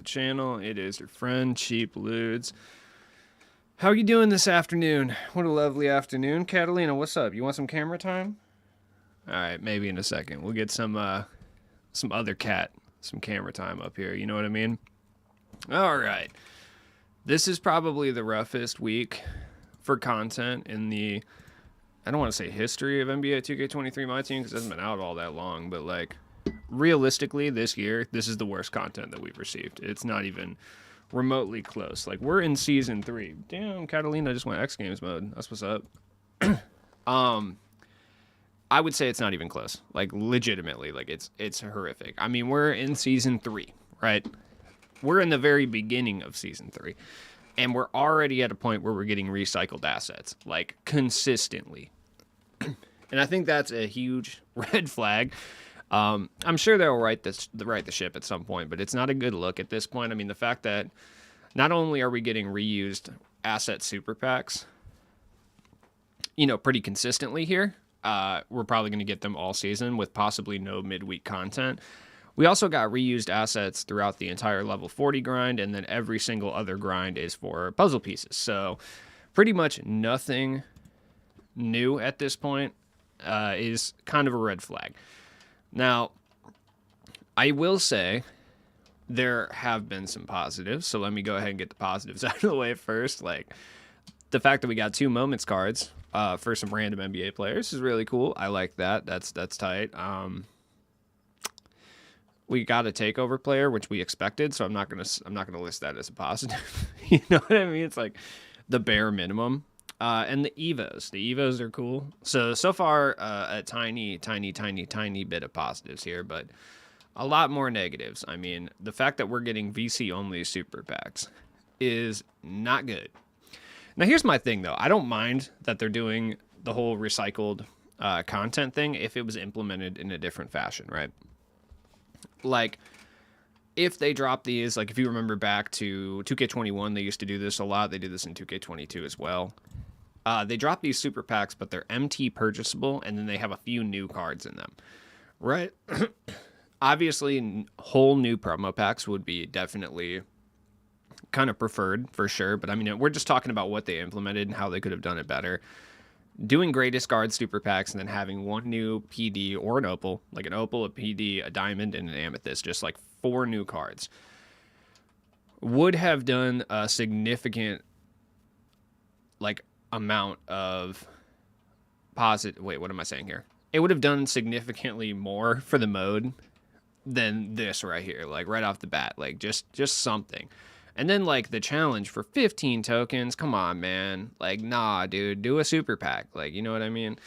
channel. It is your friend, Cheap Ludes. How are you doing this afternoon? What a lovely afternoon. Catalina, what's up? You want some camera time? Alright, maybe in a second. We'll get some other cat, some camera time up here. You know what I mean? Alright. This is probably the roughest week for content in the, I don't want to say history of NBA 2K23 MyTeam because it hasn't been out all that long, but like realistically this year, this is the worst content that we've received. It's not even remotely close. Like we're in season 3. Damn, Catalina just went X Games mode. That's what's up. I would say it's not even close. Like legitimately, like it's horrific. I mean, we're in season 3, right? We're in the very beginning of season 3. And we're already at a point where we're getting recycled assets, like consistently. And I think that's a huge red flag. I'm sure they'll right the ship at some point, but it's not a good look at this point. I mean, the fact that not only are we getting reused asset super packs, pretty consistently here, we're probably going to get them all season with possibly no midweek content. We also got reused assets throughout the entire level 40 grind, and then every single other grind is for puzzle pieces. So pretty much nothing new at this point is kind of a red flag. Now, I will say there have been some positives, so let me go ahead and get the positives out of the way first. Like the fact that we got 2 moments cards for some random NBA players is really cool. I like that. That's tight. We got a takeover player, which we expected, so I'm not gonna list that as a positive. You know what I mean? It's like the bare minimum. And the Evos are cool. So far, a tiny bit of positives here, but a lot more negatives. I mean, the fact that we're getting VC only super packs is not good. Now, here's my thing though. I don't mind that they're doing the whole recycled content thing if it was implemented in a different fashion, right? Like, if they drop these, like if you remember back to 2K21, they used to do this a lot. They did this in 2K22 as well. They drop these super packs, but they're MT purchasable, and then they have a few new cards in them, right? Obviously, whole new promo packs would be definitely kind of preferred for sure. But I mean, we're just talking about what they implemented and how they could have done it better. Doing greatest guard super packs and then having one new PD or an opal, like an opal, a PD, a diamond, and an amethyst, just like 4 new cards, would have done a significant like amount of positive. Wait, what am I saying here? It would have done significantly more for the mode than this right here, like right off the bat, like just something. And then, like, the challenge for 15 tokens, come on, man. Like, nah, dude, do a super pack. Like, you know what I mean?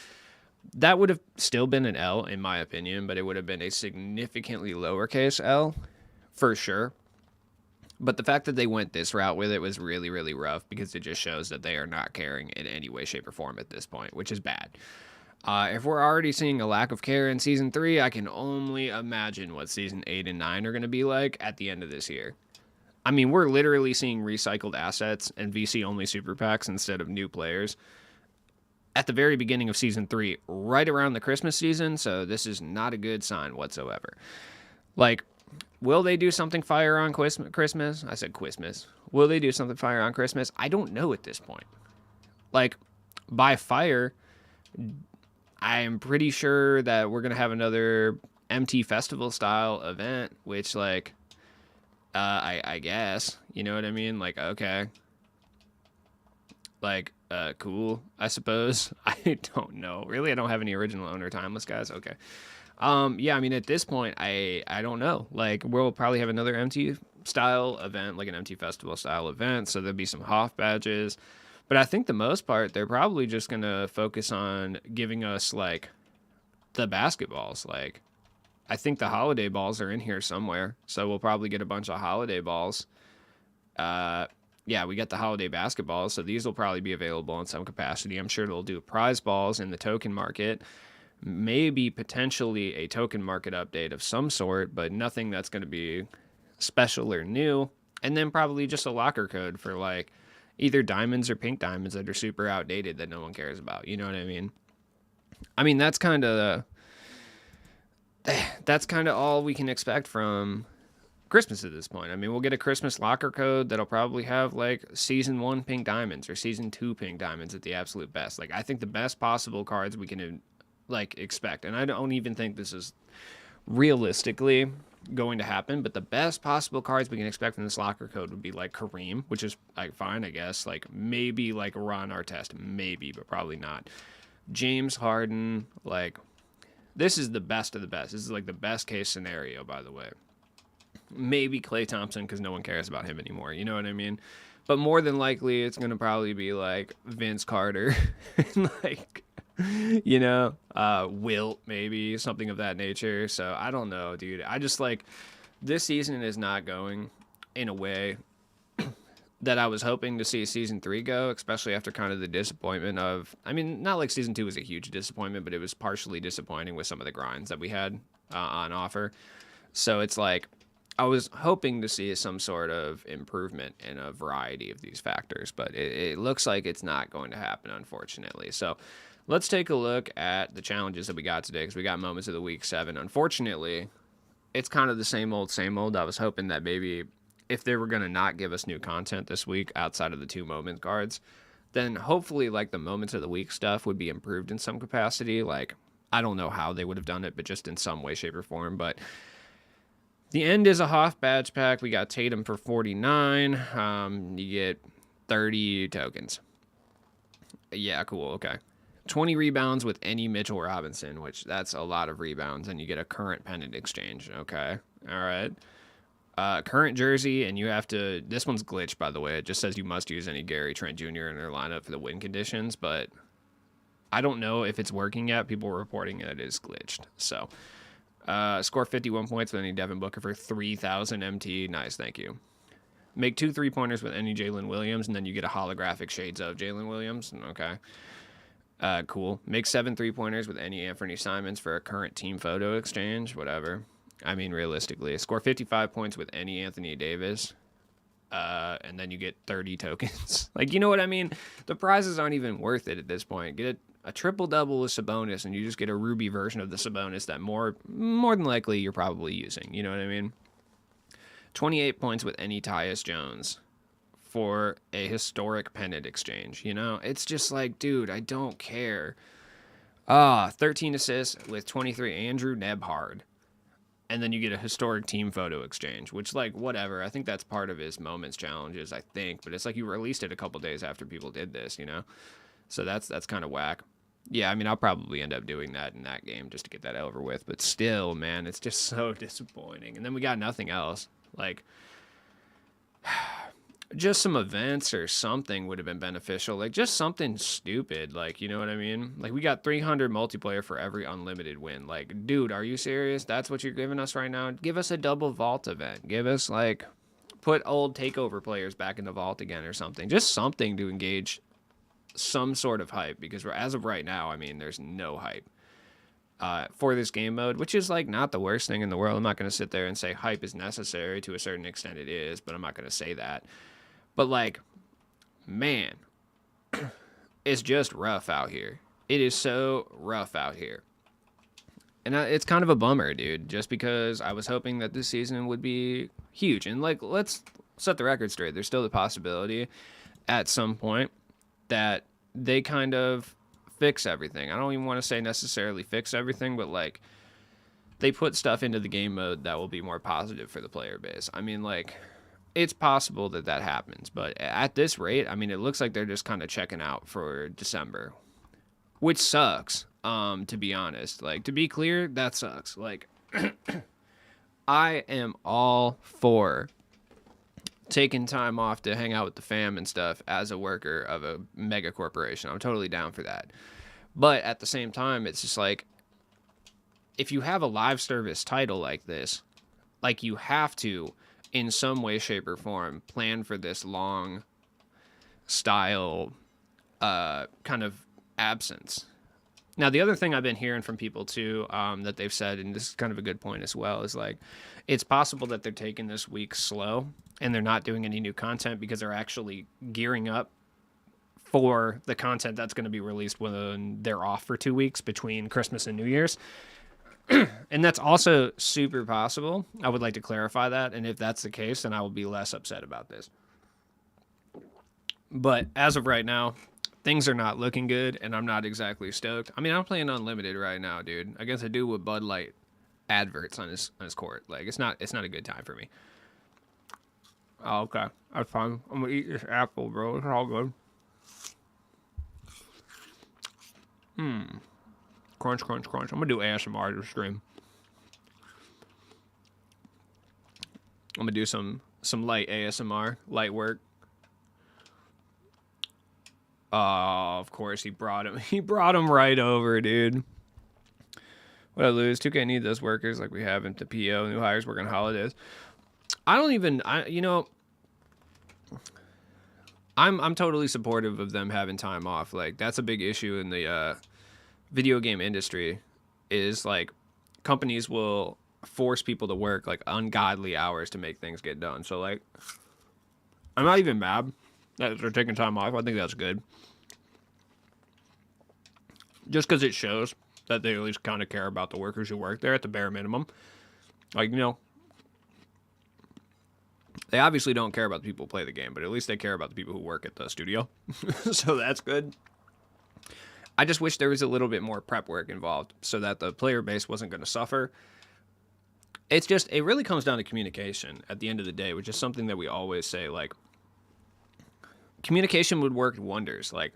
That would have still been an L, in my opinion, but it would have been a significantly lowercase L, for sure. But the fact that they went this route with it was really, really rough because it just shows that they are not caring in any way, shape, or form at this point, which is bad. If we're already seeing a lack of care in Season 3, I can only imagine what Season 8 and 9 are going to be like at the end of this year. I mean, we're literally seeing recycled assets and VC-only super packs instead of new players at the very beginning of Season 3, right around the Christmas season, so this is not a good sign whatsoever. Like, will they do something fire on Christmas? I said Christmas. Will they do something fire on Christmas? I don't know at this point. Like, by fire, I am pretty sure that we're going to have another MT Festival-style event, which, like... I guess, you know what I mean? Like, okay. Like, cool, I suppose. I don't know. Really, I don't have any original owner timeless guys. Okay. Yeah, I mean, at this point, I don't know. Like, we'll probably have another MT style event, like an MT Festival style event. So there'll be some Hoff badges. But I think the most part, they're probably just going to focus on giving us, like, the basketballs, like... I think the holiday balls are in here somewhere, so we'll probably get a bunch of holiday balls. Yeah, we got the holiday basketballs, so these will probably be available in some capacity. I'm sure they'll do prize balls in the token market, maybe potentially a token market update of some sort, but nothing that's going to be special or new. And then probably just a locker code for like either diamonds or pink diamonds that are super outdated that no one cares about. You know what I mean? I mean, that's kind of all we can expect from Christmas at this point. I mean, we'll get a Christmas locker code that'll probably have like season 1 pink diamonds or season 2 pink diamonds at the absolute best. Like, I think the best possible cards we can like expect, and I don't even think this is realistically going to happen, but the best possible cards we can expect from this locker code would be like Kareem, which is like fine, I guess. Like maybe like Ron Artest, maybe, but probably not. James Harden, like this is the best of the best. This is like the best case scenario, by the way. Maybe Klay Thompson because no one cares about him anymore. You know what I mean? But more than likely, it's gonna probably be like Vince Carter, like Wilt, maybe something of that nature. So I don't know, dude. I just like this season is not going in a way that I was hoping to see season 3 go, especially after kind of the disappointment of, I mean, not like season 2 was a huge disappointment, but it was partially disappointing with some of the grinds that we had on offer. So it's like, I was hoping to see some sort of improvement in a variety of these factors, but it looks like it's not going to happen, unfortunately. So let's take a look at the challenges that we got today, because we got moments of the week 7. Unfortunately, it's kind of the same old, same old. I was hoping that maybe if they were going to not give us new content this week outside of the 2 moment cards, then hopefully like the moments of the week stuff would be improved in some capacity. Like, I don't know how they would have done it, but just in some way, shape, or form. But the end is a Hoff badge pack. We got Tatum for 49. You get 30 tokens. Yeah, cool. Okay. 20 rebounds with any Mitchell Robinson, which that's a lot of rebounds, and you get a current pennant exchange. Okay. All right. Current jersey, and you have to, this one's glitched, by the way. It just says you must use any Gary Trent Jr. in their lineup for the win conditions, but I don't know if it's working yet. People are reporting it is glitched. So, score 51 points with any Devin Booker for 3,000 MT. Nice, thank you. Make 2 3-pointers with any Jalen Williams, and then you get a holographic shades of Jalen Williams. Okay. Cool. Make 7 3-pointers with any Anthony Simons for a current team photo exchange. Whatever. I mean, realistically, score 55 points with any Anthony Davis. And then you get 30 tokens. Like, you know what I mean? The prizes aren't even worth it at this point. Get a triple-double with Sabonis, and you just get a Ruby version of the Sabonis that more than likely you're probably using. You know what I mean? 28 points with any Tyus Jones for a historic pennant exchange. You know? It's just like, dude, I don't care. 13 assists with 23 Andrew Nebhard. And then you get a historic team photo exchange, which, like, whatever. I think that's part of his moments challenges, I think. But it's like you released it a couple days after people did this, you know? So that's kind of whack. Yeah, I mean, I'll probably end up doing that in that game just to get that over with. But still, man, it's just so disappointing. And then we got nothing else. Like, just some events or something would have been beneficial. Like, just something stupid. Like, you know what I mean? Like, we got 300 multiplayer for every unlimited win. Like, dude, are you serious? That's what you're giving us right now? Give us a double vault event. Give us, like, put old takeover players back in the vault again or something. Just something to engage some sort of hype. Because as of right now, I mean, there's no hype for this game mode, which is, like, not the worst thing in the world. I'm not going to sit there and say hype is necessary. To a certain extent it is, but I'm not going to say that. But, like, man, it's just rough out here. It is so rough out here. And it's kind of a bummer, dude, just because I was hoping that this season would be huge. And, like, let's set the record straight. There's still the possibility at some point that they kind of fix everything. I don't even want to say necessarily fix everything, but, like, they put stuff into the game mode that will be more positive for the player base. I mean, like, it's possible that that happens, but at this rate, I mean, it looks like they're just kind of checking out for December, which sucks, to be honest. Like, to be clear, that sucks. Like, I am all for taking time off to hang out with the fam and stuff as a worker of a mega corporation. I'm totally down for that. But at the same time, it's just like, if you have a live service title like this, like, you have to, in some way, shape, or form, plan for this long style kind of absence. Now, the other thing I've been hearing from people, too, that they've said, and this is kind of a good point as well, is, like, it's possible that they're taking this week slow and they're not doing any new content because they're actually gearing up for the content that's going to be released when they're off for 2 weeks between Christmas and New Year's. And that's also super possible. I would like to clarify that. And if that's the case, then I will be less upset about this. But as of right now, things are not looking good, and I'm not exactly stoked. I mean, I'm playing unlimited right now, dude. Against a dude with Bud Light adverts on his court. Like, it's not a good time for me. Oh, okay. That's fine. I'm gonna eat this apple, bro. It's all good. Crunch, crunch, crunch. I'm gonna do ASMR to stream. I'm gonna do some light ASMR, light work. Oh, of course he brought him. He brought him right over, dude. What I lose? 2K need those workers like we have in the PO. New hires working holidays. I'm totally supportive of them having time off. Like, that's a big issue in the video game industry. Is like companies will force people to work like ungodly hours to make things get done. So like, I'm not even mad that they're taking time off. I think that's good. Just because it shows that they at least kind of care about the workers who work there at the bare minimum. Like, they obviously don't care about the people who play the game, but at least they care about the people who work at the studio. So that's good. I just wish there was a little bit more prep work involved so that the player base wasn't going to suffer. It really comes down to communication at the end of the day, which is something that we always say, like, communication would work wonders. Like,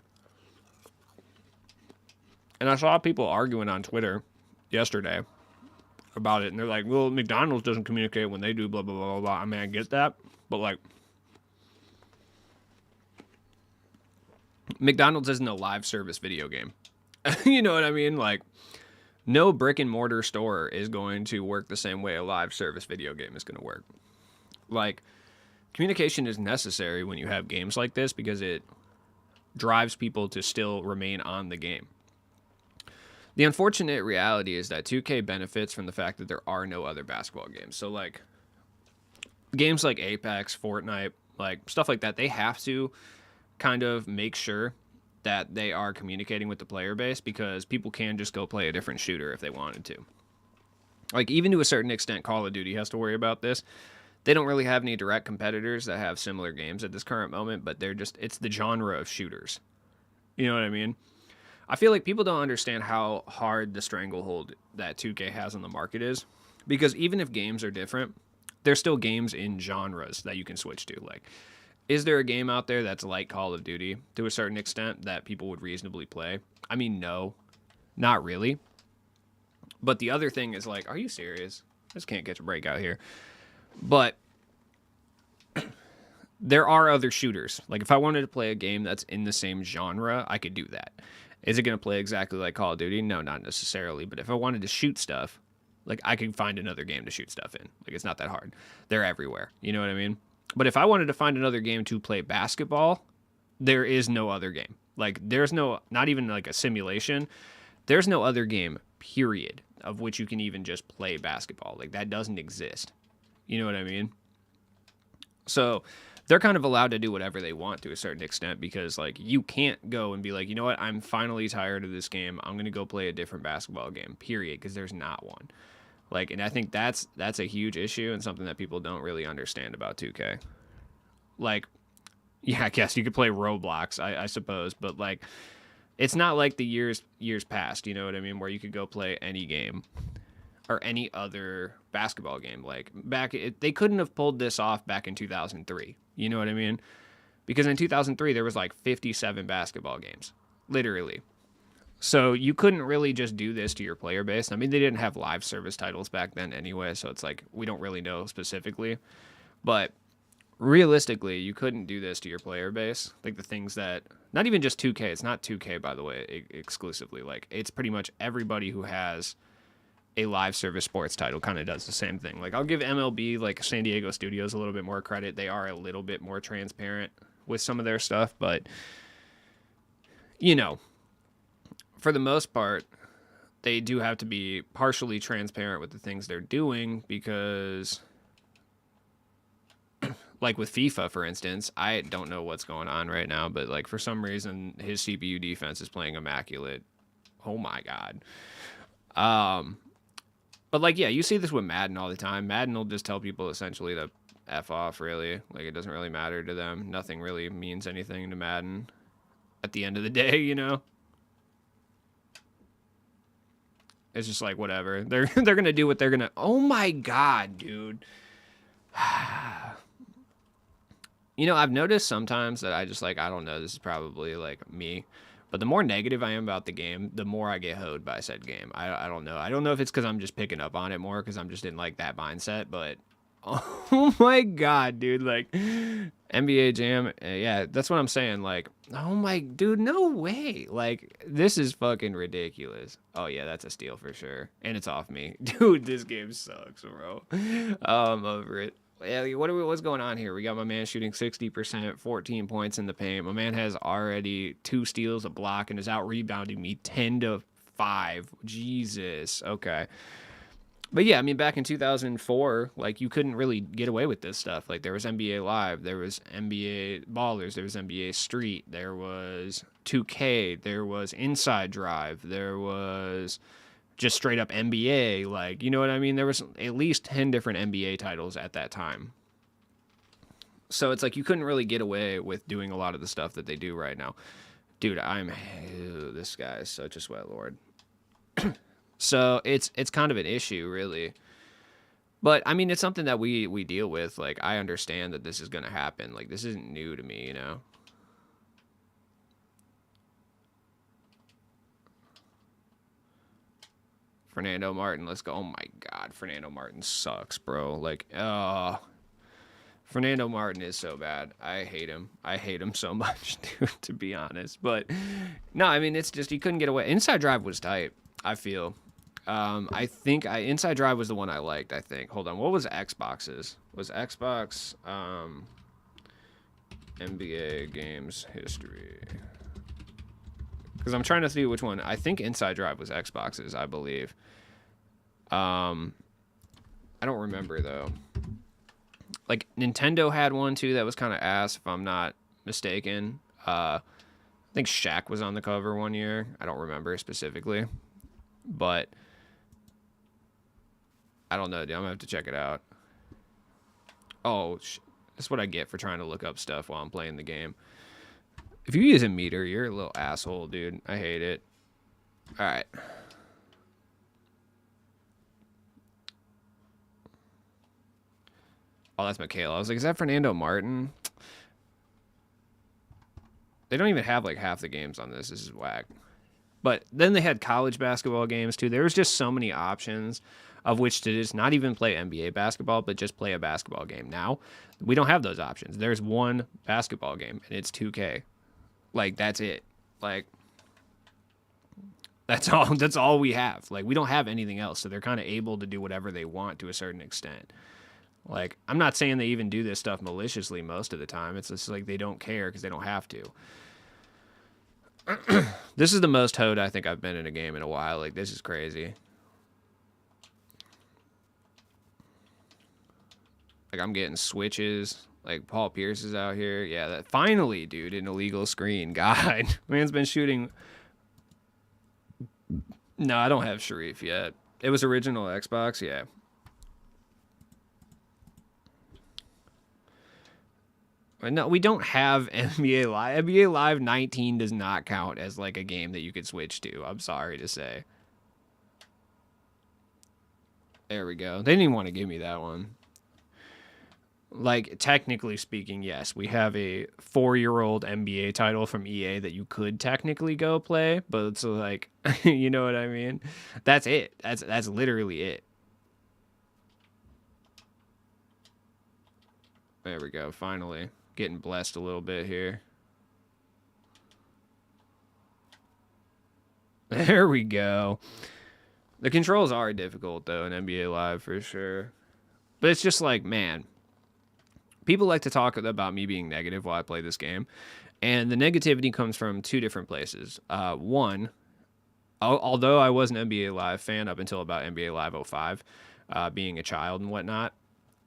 and I saw people arguing on Twitter yesterday about it, and they're like, well, McDonald's doesn't communicate when they do blah, blah, blah, blah, blah. I mean, I get that, but, like, McDonald's isn't a live service video game. You know what I mean? Like, no brick and mortar store is going to work the same way a live service video game is going to work. Like, communication is necessary when you have games like this because it drives people to still remain on the game. The unfortunate reality is that 2K benefits from the fact that there are no other basketball games. So, like, games like Apex, Fortnite, like, stuff like that, they have to kind of make sure that they are communicating with the player base because people can just go play a different shooter if they wanted to. Like, even to a certain extent, Call of Duty has to worry about this. They don't really have any direct competitors that have similar games at this current moment, but it's the genre of shooters. You know what I mean? I feel like people don't understand how hard the stranglehold that 2K has on the market is, because even if games are different, there's still games in genres that you can switch to. Like, is there a game out there that's like Call of Duty to a certain extent that people would reasonably play? I mean, no, not really. But the other thing is, like, are you serious? I just can't get a break out here. But there are other shooters. Like, if I wanted to play a game that's in the same genre, I could do that. Is it going to play exactly like Call of Duty? No, not necessarily. But if I wanted to shoot stuff, like, I could find another game to shoot stuff in. Like, it's not that hard. They're everywhere. You know what I mean? But if I wanted to find another game to play basketball, there is no other game. Like, there's not even like a simulation. There's no other game, period, of which you can even just play basketball. Like, that doesn't exist. You know what I mean? So they're kind of allowed to do whatever they want to a certain extent because, like, you can't go and be like, you know what, I'm finally tired of this game. I'm going to go play a different basketball game, period, because there's not one. Like, and I think that's a huge issue and something that people don't really understand about 2K. Like, yeah, I guess you could play Roblox, I suppose, but, like, it's not like the years past, you know what I mean, where you could go play any game or any other basketball game. Like, they couldn't have pulled this off back in 2003, you know what I mean? Because in 2003, there was, like, 57 basketball games, literally. So you couldn't really just do this to your player base. I mean, they didn't have live service titles back then anyway, so it's like we don't really know specifically. But realistically, you couldn't do this to your player base. Like, the things that, not even just 2K, it's not 2K, by the way, exclusively. Like, it's pretty much everybody who has a live service sports title kind of does the same thing. Like, I'll give MLB, like San Diego Studios, a little bit more credit. They are a little bit more transparent with some of their stuff, but, you know, for the most part, they do have to be partially transparent with the things they're doing because, like with FIFA, for instance, I don't know what's going on right now, but, like, for some reason, his CPU defense is playing immaculate. Oh, my God. But like, yeah, you see this with Madden all the time. Madden will just tell people essentially to F off, really. Like, it doesn't really matter to them. Nothing really means anything to Madden at the end of the day, you know? It's just like, whatever. They're gonna do what they're gonna... Oh my god, dude. You know, I've noticed sometimes that I just, like, I don't know, this is probably, like, me. But the more negative I am about the game, the more I get hoed by said game. I don't know. I don't know if it's because I'm just picking up on it more because I'm just in, like, that mindset. But, oh my god, dude. Like, NBA Jam, yeah, that's what I'm saying. Like, oh my, dude, no way. Like, this is fucking ridiculous. Oh, yeah, that's a steal for sure. And it's off me. Dude, this game sucks, bro. I'm over it. Yeah, what's going on here? We got my man shooting 60%, 14 points in the paint. My man has already 2 steals, a block, and is out rebounding me 10-5. Jesus. Okay. But yeah, I mean, back in 2004, like, you couldn't really get away with this stuff. Like, there was NBA Live, there was NBA Ballers, there was NBA Street, there was 2K, there was Inside Drive, there was just straight up NBA, like, you know what I mean? There was at least 10 different NBA titles at that time. So it's like you couldn't really get away with doing a lot of the stuff that they do right now. Dude, this guy is such a sweat lord. So it's kind of an issue, really. But I mean, it's something that we deal with. Like, I understand that this is going to happen. Like, this isn't new to me, you know? Fernando Martin, let's go. Oh my god, Fernando Martin sucks, bro. Like, Fernando Martin is so bad. I hate him. I hate him so much, dude, to be honest. But no, I mean, it's just he couldn't get away. Inside Drive was tight, I feel. I think Inside Drive was the one I liked, I think. Hold on, what was Xbox's? Was Xbox NBA games history? Because I'm trying to see which one. I think Inside Drive was Xbox's, I believe. I don't remember, though. Like, Nintendo had one, too, that was kind of ass, if I'm not mistaken. I think Shaq was on the cover one year. I don't remember specifically. But I don't know, dude. I'm going to have to check it out. Oh, that's what I get for trying to look up stuff while I'm playing the game. If you use a meter, you're a little asshole, dude. I hate it. All right. Oh, that's Michaela. I was like, is that Fernando Martin? They don't even have, like, half the games on this. This is whack. But then they had college basketball games, too. There was just so many options of which to just not even play NBA basketball, but just play a basketball game. Now, we don't have those options. There's one basketball game, and it's 2K. Like, that's it. Like, that's all we have. Like, we don't have anything else, so they're kind of able to do whatever they want to a certain extent. Like, I'm not saying they even do this stuff maliciously most of the time. It's just like they don't care because they don't have to. This is the most hoed I think I've been in a game in a while. Like, this is crazy. Like, I'm getting switches. Like, Paul Pierce is out here. Yeah, that finally, dude, an illegal screen. God, man's been shooting. No, I don't have Sharif yet. It was original Xbox, yeah. No, we don't have NBA Live. NBA Live 19 does not count as, like, a game that you could switch to. I'm sorry to say. There we go. They didn't even want to give me that one. Like, technically speaking, yes, we have a 4-year-old NBA title from EA that you could technically go play, but it's like, you know what I mean? That's it. That's literally it. There we go, finally. Getting blessed a little bit here. There we go. The controls are difficult, though, in NBA Live, for sure. But it's just like, man, people like to talk about me being negative while I play this game. And the negativity comes from 2 different places. One, although I was an NBA Live fan up until about NBA Live 05, being a child and whatnot,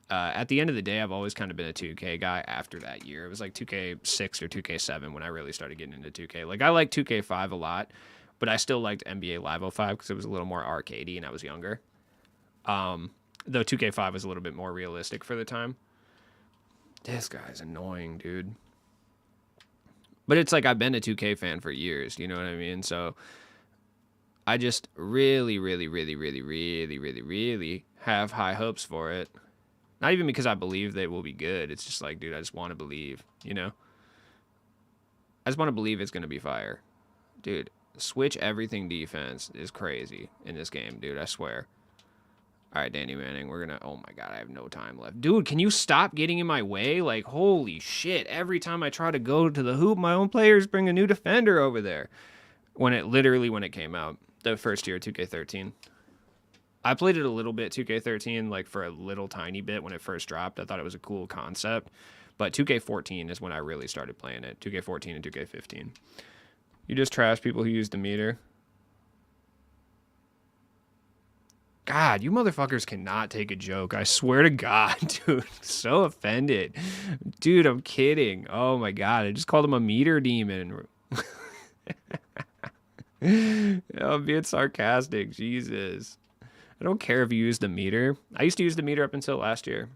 at the end of the day, I've always kind of been a 2K guy after that year. It was like 2K6 or 2K7 when I really started getting into 2K. Like, I liked 2K5 a lot, but I still liked NBA Live 05 because it was a little more arcadey and I was younger. Though 2K5 was a little bit more realistic for the time. This guy's annoying, dude. But it's like I've been a 2K fan for years, you know what I mean? So I just really, really, really, really, really, really, really have high hopes for it. Not even because I believe they will be good. It's just like, dude, I just want to believe, you know? I just want to believe it's going to be fire. Dude, switch everything defense is crazy in this game, dude. I swear. All right, Danny Manning, we're going to... Oh, my God, I have no time left. Dude, can you stop getting in my way? Like, holy shit. Every time I try to go to the hoop, my own players bring a new defender over there. When it came out, the first year, 2K13. I played it a little bit, 2K13, like for a little tiny bit when it first dropped. I thought it was a cool concept. But 2K14 is when I really started playing it. 2K14 and 2K15. You just trash people who use the meter. God, you motherfuckers cannot take a joke. I swear to God, dude. So offended. Dude, I'm kidding. Oh my God. I just called him a meter demon. I'm being sarcastic. Jesus. I don't care if you use the meter. I used to use the meter up until last year.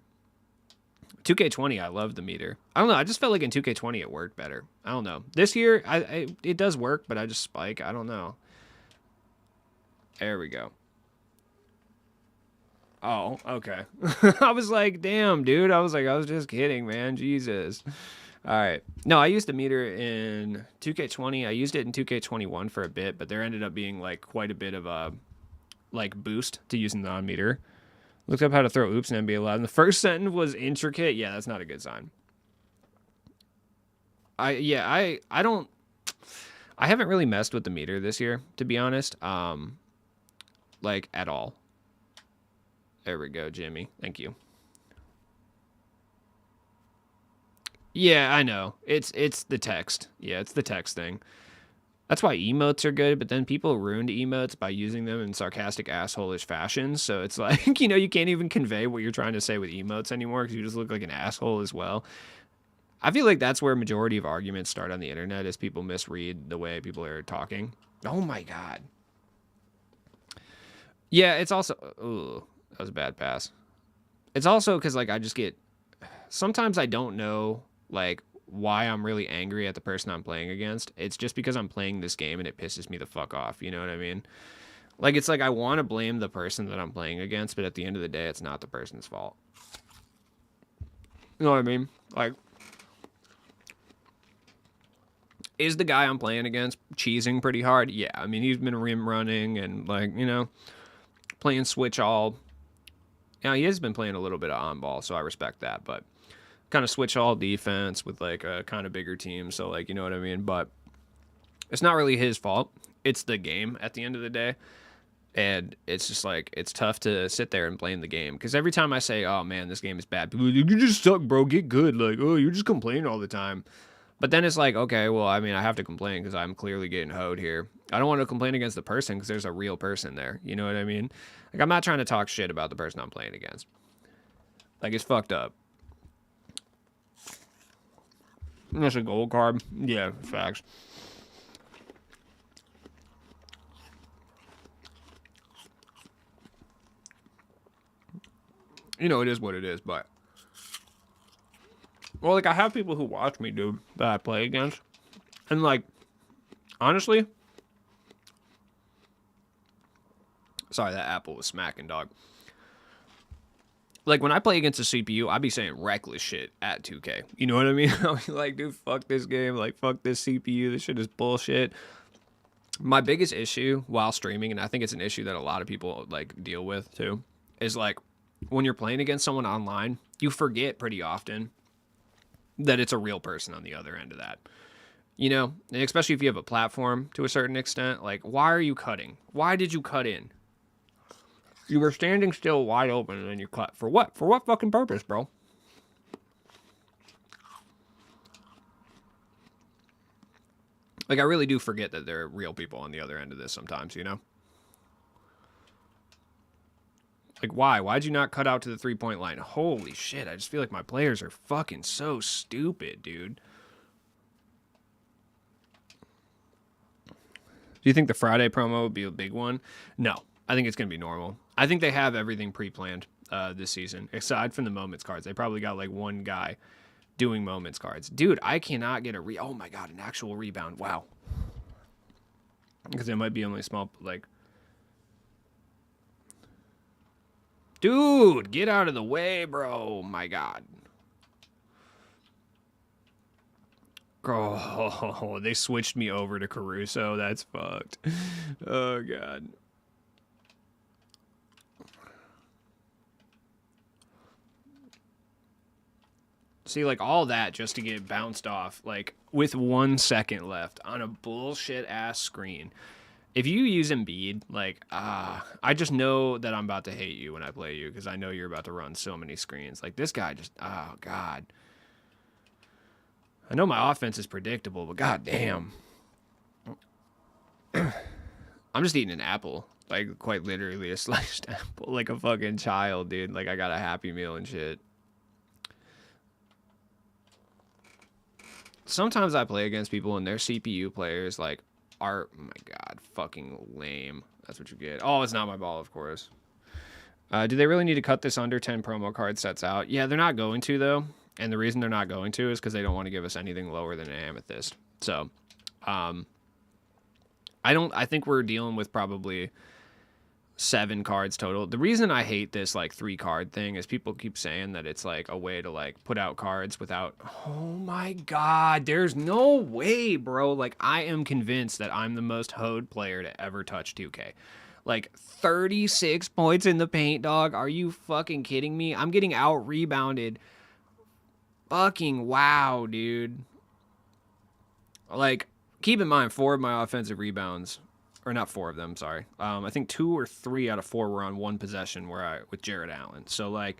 2K20, I love the meter. I don't know. I just felt like in 2K20 it worked better. I don't know. This year, it does work, but I just spike. I don't know. There we go. Oh, okay. I was like, damn, dude. I was just kidding, man. Jesus. All right. No, I used the meter in 2K20. I used it in 2K21 for a bit, but there ended up being like quite a bit of a like boost to using the on-meter. Looked up how to throw oops in NBA Live, and the first sentence was intricate. Yeah, that's not a good sign. I haven't really messed with the meter this year, to be honest. Like at all. There we go, Jimmy. Thank you. Yeah, I know. It's the text. Yeah, it's the text thing. That's why emotes are good, but then people ruined emotes by using them in sarcastic, asshole-ish fashions. So it's like, you can't even convey what you're trying to say with emotes anymore because you just look like an asshole as well. I feel like that's where a majority of arguments start on the internet is people misread the way people are talking. Oh my God. Yeah, it's also... Ooh, that was a bad pass. It's also because, like, I just get... Sometimes I don't know, like... why I'm really angry at the person I'm playing against. It's just because I'm playing this game and it pisses me the fuck off. You know what I mean? Like, it's like I want to blame the person that I'm playing against, but at the end of the day, it's not the person's fault. You know what I mean? Like, is the guy I'm playing against cheesing pretty hard? Yeah. I mean, he's been rim running and, like, playing switch all. Now, he has been playing a little bit of on ball, so I respect that, but kind of switch all defense with like a kind of bigger team. So like, you know what I mean? But it's not really his fault. It's the game at the end of the day. And it's just like, it's tough to sit there and blame the game. Because every time I say, oh man, this game is bad, people are like, you just suck, bro, get good. Like, oh, you just complain all the time. But then it's like, okay, well, I mean, I have to complain because I'm clearly getting hoed here. I don't want to complain against the person because there's a real person there. You know what I mean? Like, I'm not trying to talk shit about the person I'm playing against. Like, it's fucked up. That's a gold card. Yeah, facts. It is what it is, but... Well, like, I have people who watch me, dude, that I play against. And, like, honestly... Sorry, that apple was smacking, dog. Like, when I play against a CPU, I be saying reckless shit at 2K. You know what I mean? I'll be like, dude, fuck this game. Like, fuck this CPU. This shit is bullshit. My biggest issue while streaming, and I think it's an issue that a lot of people, like, deal with, too, is, like, when you're playing against someone online, you forget pretty often that it's a real person on the other end of that. And especially if you have a platform to a certain extent. Like, why are you cutting? Why did you cut in? You were standing still wide open and then you cut. For what? For what fucking purpose, bro? Like, I really do forget that there are real people on the other end of this sometimes, Like, why? Why'd you not cut out to the three-point line? Holy shit, I just feel like my players are fucking so stupid, dude. Do you think the Friday promo would be a big one? No. I think it's going to be normal. I think they have everything pre-planned this season, aside from the moments cards. They probably got like one guy doing moments cards. Dude, I cannot get oh my god, an actual rebound. Wow. Because it might be only small, like... Dude, get out of the way, bro. My god. Oh, they switched me over to Caruso. That's fucked. Oh, god. See, like, all that just to get bounced off, like, with 1 second left on a bullshit-ass screen. If you use Embiid, like, I just know that I'm about to hate you when I play you because I know you're about to run so many screens. Like, this guy just, oh, God. I know my offense is predictable, but goddamn. I'm just eating an apple. Like, quite literally a sliced apple. Like a fucking child, dude. Like, I got a Happy Meal and shit. Sometimes I play against people and their CPU players, like, are, oh my god, fucking lame. That's what you get. Oh, it's not my ball, of course. Do they really need to cut this under 10 promo card sets out? Yeah, they're not going to, though. And the reason they're not going to is because they don't want to give us anything lower than an amethyst. So, I think we're dealing with probably 7 cards total. The reason I hate this, like, 3-card thing is people keep saying that it's, like, a way to, like, put out cards without... Oh, my God. There's no way, bro. Like, I am convinced that I'm the most hoed player to ever touch 2K. Like, 36 points in the paint, dog. Are you fucking kidding me? I'm getting out-rebounded. Fucking wow, dude. Like, keep in mind, 4 of my offensive rebounds... Or not 4 of them, sorry. I think 2 or 3 out of 4 were on 1 possession with Jared Allen. So, like,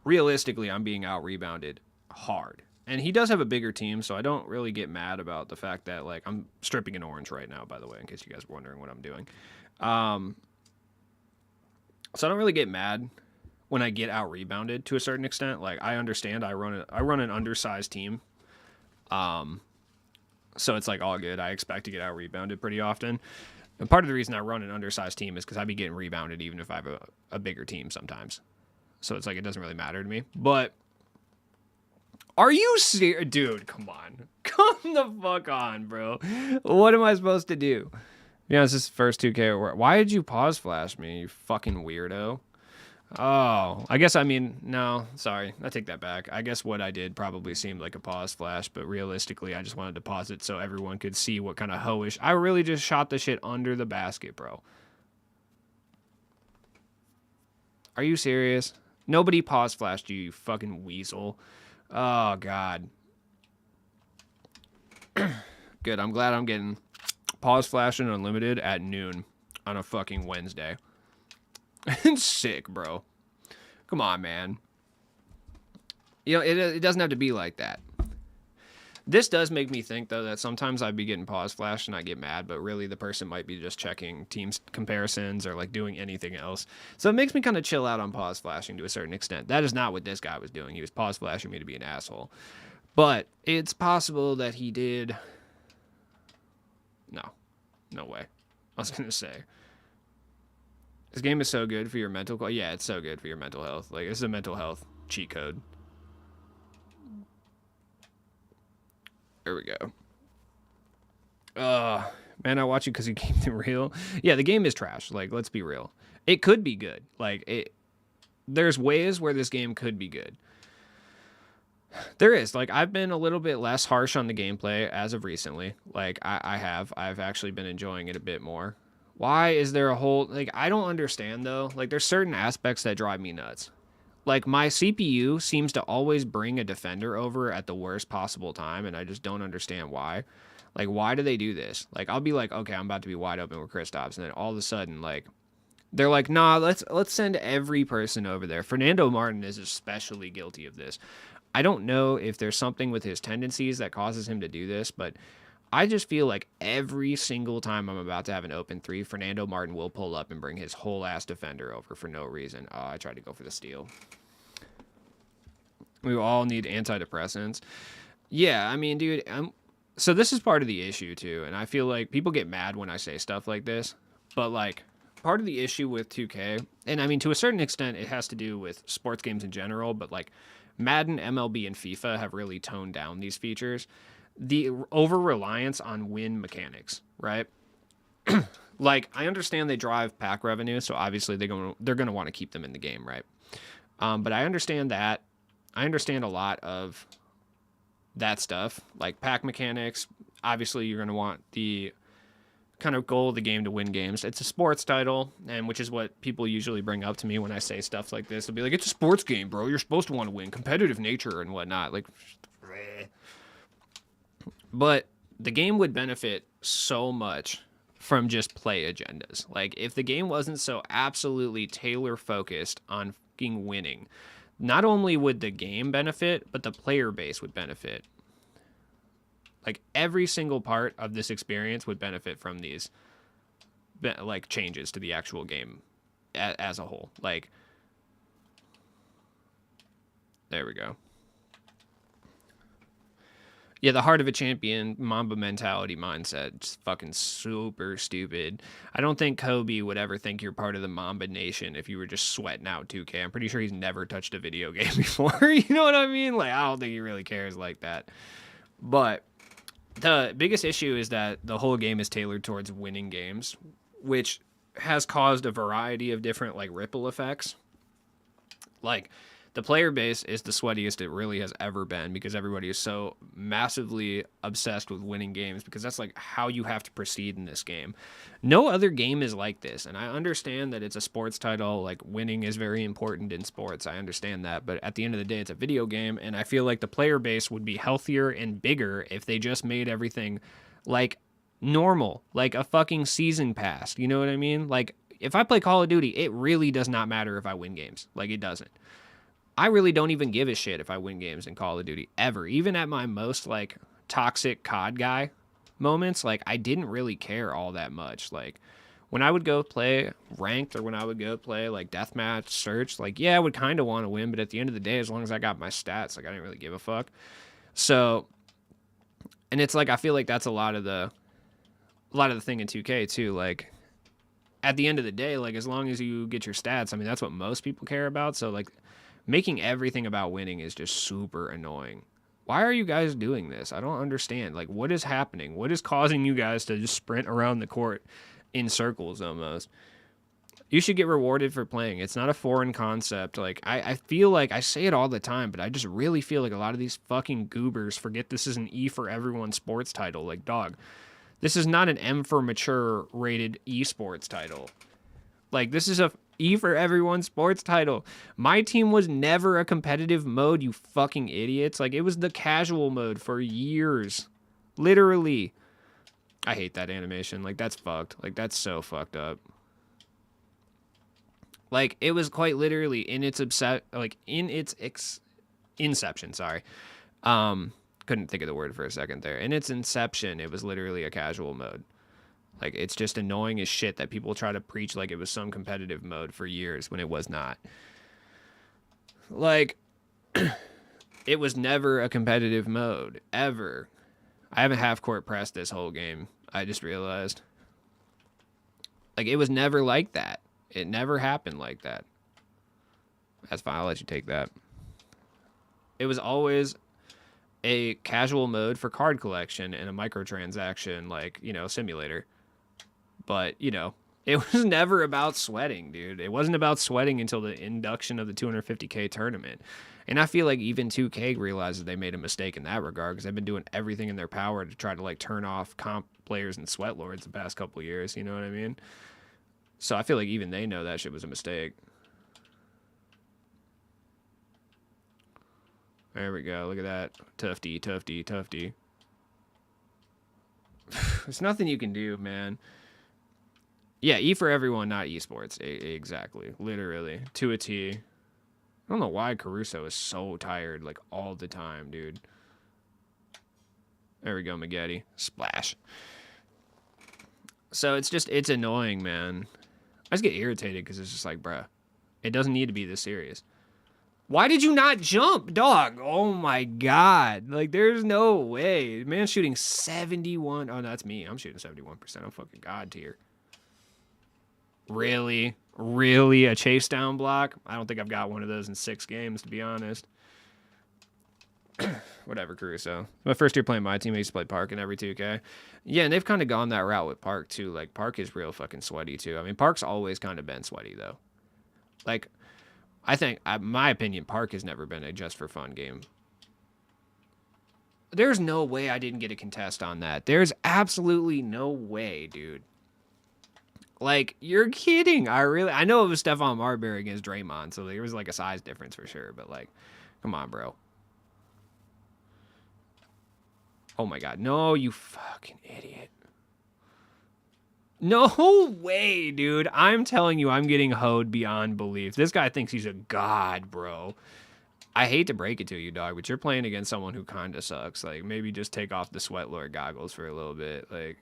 realistically, I'm being out-rebounded hard. And he does have a bigger team, so I don't really get mad about the fact that, like, I'm stripping an orange right now, by the way, in case you guys were wondering what I'm doing. So I don't really get mad when I get out-rebounded to a certain extent. Like, I understand I run an undersized team. So it's, like, all good. I expect to get out-rebounded pretty often. And part of the reason I run an undersized team is because I be getting rebounded even if I have a bigger team sometimes. So it's like it doesn't really matter to me. But are you serious? Dude, come on. Come the fuck on, bro. What am I supposed to do? Yeah, it's this first 2K. Why did you pause flash me, you fucking weirdo? Oh, I guess, I mean, no, sorry. I take that back. I guess what I did probably seemed like a pause flash, but realistically, I just wanted to pause it so everyone could see what kind of hoish. I really just shot the shit under the basket, bro. Are you serious? Nobody pause flashed you, you fucking weasel. Oh, God. Good, I'm glad I'm getting pause flashing unlimited at noon on a fucking Wednesday. It's sick, bro. Come on, man. You know, it doesn't have to be like that. This does make me think, though, that sometimes I'd be getting pause flashed and I get mad, but really the person might be just checking team comparisons or, like, doing anything else. So it makes me kind of chill out on pause flashing to a certain extent. That is not what this guy was doing. He was pause flashing me to be an asshole. But it's possible that he did... No way. I was going to say... This game is so good for your mental... Yeah, it's so good for your mental health. Like, this is a mental health cheat code. There we go. Man, I watch it because you keep it real. Yeah, the game is trash. Like, let's be real. It could be good. Like, there's ways where this game could be good. There is. Like, I've been a little bit less harsh on the gameplay as of recently. Like, I've actually been enjoying it a bit more. Why is there a whole... Like, I don't understand, though. Like, there's certain aspects that drive me nuts. Like, my CPU seems to always bring a defender over at the worst possible time, and I just don't understand why. Like, why do they do this? Like, I'll be like, okay, I'm about to be wide open with Kristaps, and then all of a sudden, like, they're like, nah, let's send every person over there. Fernando Martin is especially guilty of this. I don't know if there's something with his tendencies that causes him to do this, but... I just feel like every single time I'm about to have an open 3, Fernando Martin will pull up and bring his whole ass defender over for no reason. Oh, I tried to go for the steal. We all need antidepressants. Yeah, I mean, dude, so this is part of the issue, too, and I feel like people get mad when I say stuff like this, but, like, part of the issue with 2K, and I mean, to a certain extent, it has to do with sports games in general, but like Madden, MLB, and FIFA have really toned down these features. The over reliance on win mechanics, right? Like, I understand they drive pack revenue, so obviously they're gonna want to keep them in the game, right? But I understand that. I understand a lot of that stuff, like pack mechanics. Obviously, you're gonna want the kind of goal of the game to win games. It's a sports title, and which is what people usually bring up to me when I say stuff like this. They'll be like, "It's a sports game, bro. You're supposed to want to win, competitive nature and whatnot." Like, but the game would benefit so much from just play agendas. Like, if the game wasn't so absolutely tailor focused on fucking winning, not only would the game benefit, but the player base would benefit. Like, every single part of this experience would benefit from these like changes to the actual game as a whole. Like, there we go. Yeah, the heart of a champion, Mamba mentality mindset, just fucking super stupid. I don't think Kobe would ever think you're part of the Mamba Nation if you were just sweating out 2K. I'm pretty sure he's never touched a video game before. You know what I mean? Like, I don't think he really cares like that. But the biggest issue is that the whole game is tailored towards winning games, which has caused a variety of different, like, ripple effects. Like, the player base is the sweatiest it really has ever been because everybody is so massively obsessed with winning games because that's like how you have to proceed in this game. No other game is like this, and I understand that it's a sports title, like winning is very important in sports. I understand that, but at the end of the day, it's a video game, and I feel like the player base would be healthier and bigger if they just made everything like normal, like a fucking season pass. You know what I mean? Like, if I play Call of Duty, it really does not matter if I win games. Like, it doesn't. I really don't even give a shit if I win games in Call of Duty ever. Even at my most like toxic COD guy moments, like I didn't really care all that much. Like when I would go play ranked or when I would go play like deathmatch search, like yeah, I would kind of want to win, but at the end of the day, as long as I got my stats, like I didn't really give a fuck. So, and it's like I feel like that's a lot of the thing in 2K too. Like at the end of the day, like as long as you get your stats, I mean that's what most people care about. So like making everything about winning is just super annoying. Why are you guys doing this? I don't understand. Like, what is happening? What is causing you guys to just sprint around the court in circles almost? You should get rewarded for playing. It's not a foreign concept. Like, I feel like I say it all the time, but I just really feel like a lot of these fucking goobers forget this is an E for everyone sports title. Like, dog, this is not an M for mature rated esports title. Like, this is a E for everyone sports title. MyTeam was never a competitive mode, you fucking idiots. Like, it was the casual mode for years. Literally. I hate that animation. Like, that's fucked. Like, that's so fucked up. Like, it was quite literally in its inception, sorry. Couldn't think of the word for a second there. In its inception, it was literally a casual mode. Like, it's just annoying as shit that people try to preach like it was some competitive mode for years when it was not. Like, it was never a competitive mode, ever. I haven't half-court pressed this whole game. I just realized. Like, it was never like that. It never happened like that. That's fine, I'll let you take that. It was always a casual mode for card collection and a microtransaction, like, you know, simulator. But, you know, it was never about sweating, dude. It wasn't about sweating until the induction of the 250K tournament. And I feel like even 2K realizes they made a mistake in that regard because they've been doing everything in their power to try to, like, turn off comp players and sweat lords the past couple of years. You know what I mean? So I feel like even they know that shit was a mistake. There we go. Look at that. Tufty, tufty, tufty. There's nothing you can do, man. Yeah, E for everyone, not esports. Exactly. Literally. To a T. I don't know why Caruso is so tired, like, all the time, dude. There we go, Maggette. Splash. So it's annoying, man. I just get irritated because it's just like, bruh, it doesn't need to be this serious. Why did you not jump, dog? Oh, my God. Like, there's no way. Man's shooting 71. Oh, no, that's me. I'm shooting 71%. I'm fucking God tier. Really? Really? A chase down block? I don't think I've got one of those in 6 games, to be honest. Whatever, Caruso. My first year playing my team, I used to play Park in every 2K. Yeah, and they've kind of gone that route with Park, too. Like, Park is real fucking sweaty, too. I mean, Park's always kind of been sweaty, though. Like, I think, my opinion, Park has never been a just-for-fun game. There's no way I didn't get a contest on that. There's absolutely no way, dude. Like, you're kidding. I know it was Stephon Marbury against Draymond, so there was, like, a size difference for sure. But, like, come on, bro. Oh, my God. No, you fucking idiot. No way, dude. I'm telling you, I'm getting hoed beyond belief. This guy thinks he's a god, bro. I hate to break it to you, dog, but you're playing against someone who kind of sucks. Like, maybe just take off the Sweat Lord goggles for a little bit. Like,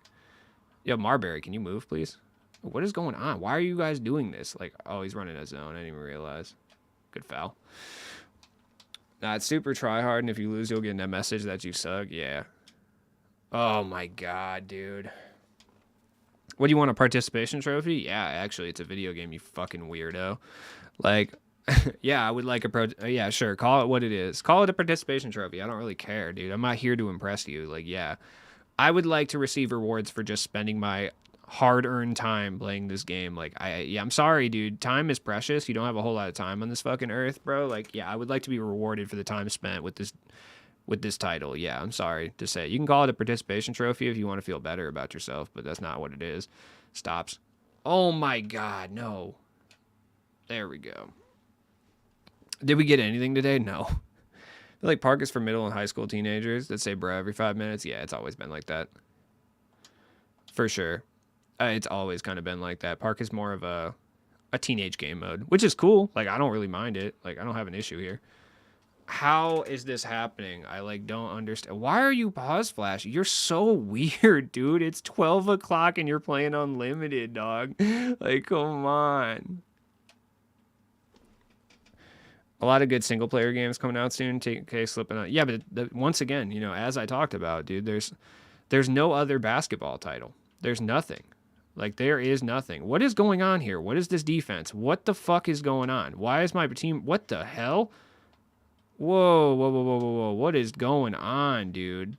yo, Marbury, can you move, please? What is going on? Why are you guys doing this? Like, oh, he's running a zone. I didn't even realize. Good foul. Nah, it's super try hard, and if you lose, you'll get a message that you suck. Yeah. Oh, my God, dude. What do you want, a participation trophy? Yeah, actually, it's a video game, you fucking weirdo. Like... yeah, I would like yeah, sure. Call it what it is. Call it a participation trophy. I don't really care, dude. I'm not here to impress you. Like, yeah. I would like to receive rewards for just spending my hard-earned time playing this game. Like, I'm sorry, dude. Time is precious. You don't have a whole lot of time on this fucking earth, bro. Like, yeah, I would like to be rewarded for the time spent with this title. Yeah, I'm sorry to say. You can call it a participation trophy if you want to feel better about yourself, but that's not what it is. Stops. Oh my God, no. There we go. Did we get anything today? No. I feel like Park is for middle and high school teenagers that say bro every 5 minutes. Yeah, it's always been like that. For sure. It's always kind of been like that. Park is more of a teenage game mode, which is cool. Like, I don't really mind it. Like, I don't have an issue here. How is this happening? I, like, don't understand. Why are you pause flashing? You're so weird, dude. It's 12 o'clock and you're playing unlimited, dog. Like, come on. A lot of good single player games coming out soon. TK slipping out. Yeah, but once again, you know, as I talked about, dude, there's no other basketball title. There's nothing. Like, there is nothing. What is going on here? What is this defense? What the fuck is going on? Why is my team... What the hell? Whoa, whoa, whoa, whoa, whoa, whoa. What is going on, dude?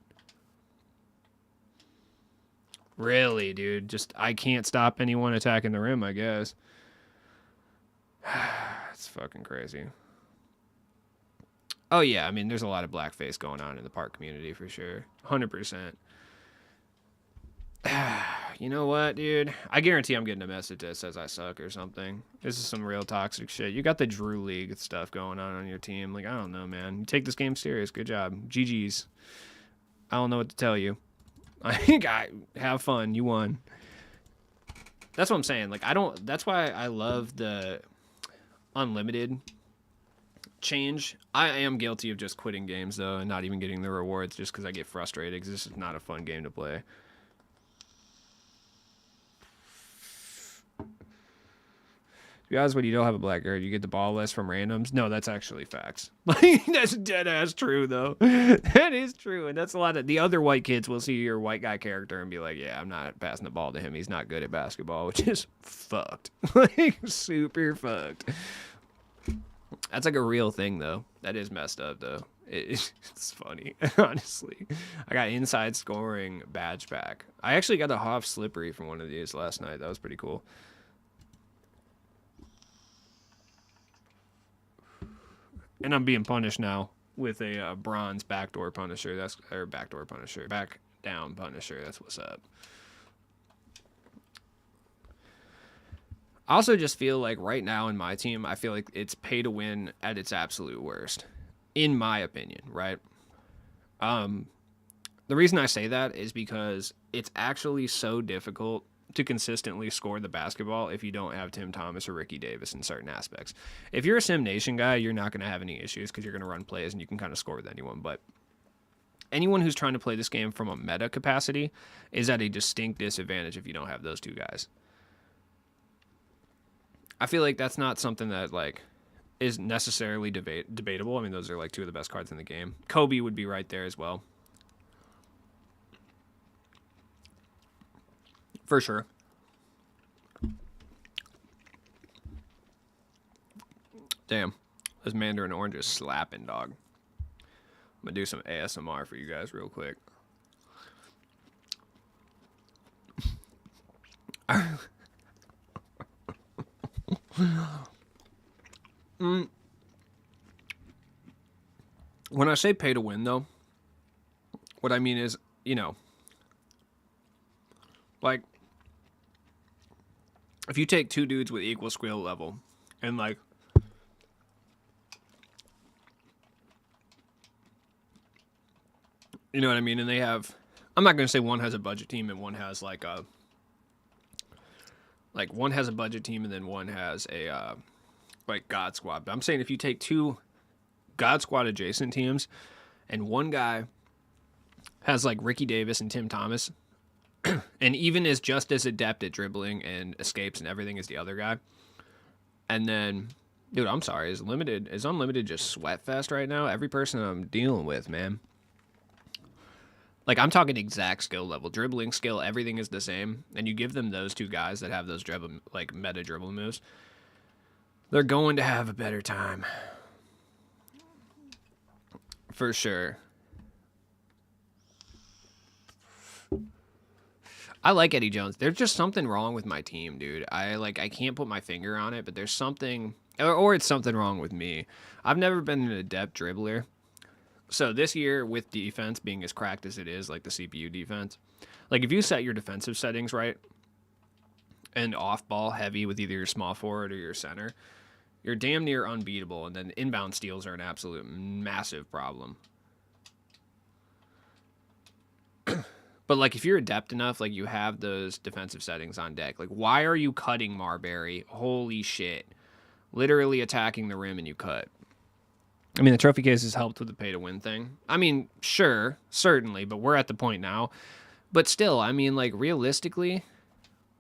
Really, dude? Just, I can't stop anyone attacking the rim, I guess. It's fucking crazy. Oh, yeah. I mean, there's a lot of blackface going on in the Park community for sure. 100%. You know what, dude? I guarantee I'm getting a message that says I suck or something. This is some real toxic shit. You got the Drew League stuff going on your team. Like, I don't know, man. You take this game serious. Good job. GG's. I don't know what to tell you. I think have fun. You won. That's what I'm saying. Like, that's why I love the unlimited change. I am guilty of just quitting games though and not even getting the rewards just because I get frustrated because this is not a fun game to play. To be honest, when you don't have a black guard, you get the ball less from randoms. No, that's actually facts. Like, that's dead ass true though. That is true, and that's a lot of the other white kids will see your white guy character and be like, yeah, I'm not passing the ball to him. He's not good at basketball, which is fucked. Like, super fucked. That's like a real thing, though. That is messed up, though. It's funny, honestly. I got inside scoring badge back. I actually got a Hoff Slippery from one of these last night. That was pretty cool. And I'm being punished now with a bronze backdoor punisher. Back down punisher. That's what's up. I also just feel like right now in my team, I feel like it's pay to win at its absolute worst, in my opinion, right? The reason I say that is because it's actually so difficult to consistently score the basketball if you don't have Tim Thomas or Ricky Davis in certain aspects. If you're a Sim Nation guy, you're not going to have any issues because you're going to run plays and you can kind of score with anyone. But anyone who's trying to play this game from a meta capacity is at a distinct disadvantage if you don't have those two guys. I feel like that's not something that, like, is necessarily debatable. I mean, those are, like, two of the best cards in the game. Kobe would be right there as well. For sure. Damn, this Mandarin orange is slapping, dog. I'm gonna do some ASMR for you guys real quick. When I say pay to win, though, what I mean is, you know, like, if you take two dudes with equal skill level and, like, you know what I mean? And they have, I'm not going to say one has a budget team and one has, like one has a budget team and then one has a, like, God Squad. But I'm saying if you take two God Squad adjacent teams and one guy has, like, Ricky Davis and Tim Thomas, and even is just as adept at dribbling and escapes and everything as the other guy. And then, dude, I'm sorry, is unlimited just sweat fest right now? Every person I'm dealing with, man. Like, I'm talking exact skill level, dribbling skill, everything is the same. And you give them those two guys that have those dribble, like, meta dribble moves, they're going to have a better time. For sure. I like Eddie Jones. There's just something wrong with my team, dude. I can't put my finger on it, but there's something, or it's something wrong with me. I've never been an adept dribbler. So this year, with defense being as cracked as it is, like the CPU defense, like if you set your defensive settings right and off ball heavy with either your small forward or your center, you're damn near unbeatable. And then inbound steals are an absolute massive problem. But, like, if you're adept enough, like, you have those defensive settings on deck. Like, why are you cutting Marbury? Holy shit. Literally attacking the rim and you cut. I mean, the trophy case has helped with the pay-to-win thing. I mean, sure, certainly, but we're at the point now. But still, I mean, like, realistically,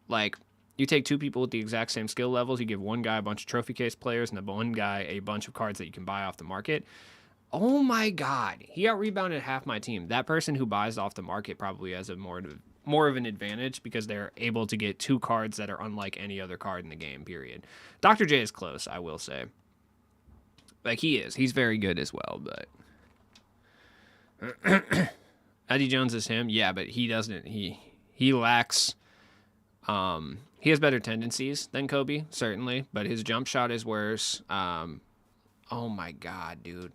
like, you take two people with the exact same skill levels, you give one guy a bunch of trophy case players and the one guy a bunch of cards that you can buy off the market. Oh my God, he out-rebounded half my team. That person who buys off the market probably has a more of an advantage because they're able to get two cards that are unlike any other card in the game, period. Dr. J is close, I will say. Like, he is. He's very good as well, but... Eddie Jones is him? Yeah, but he doesn't... He lacks... he has better tendencies than Kobe, certainly, but his jump shot is worse. Oh my God, dude.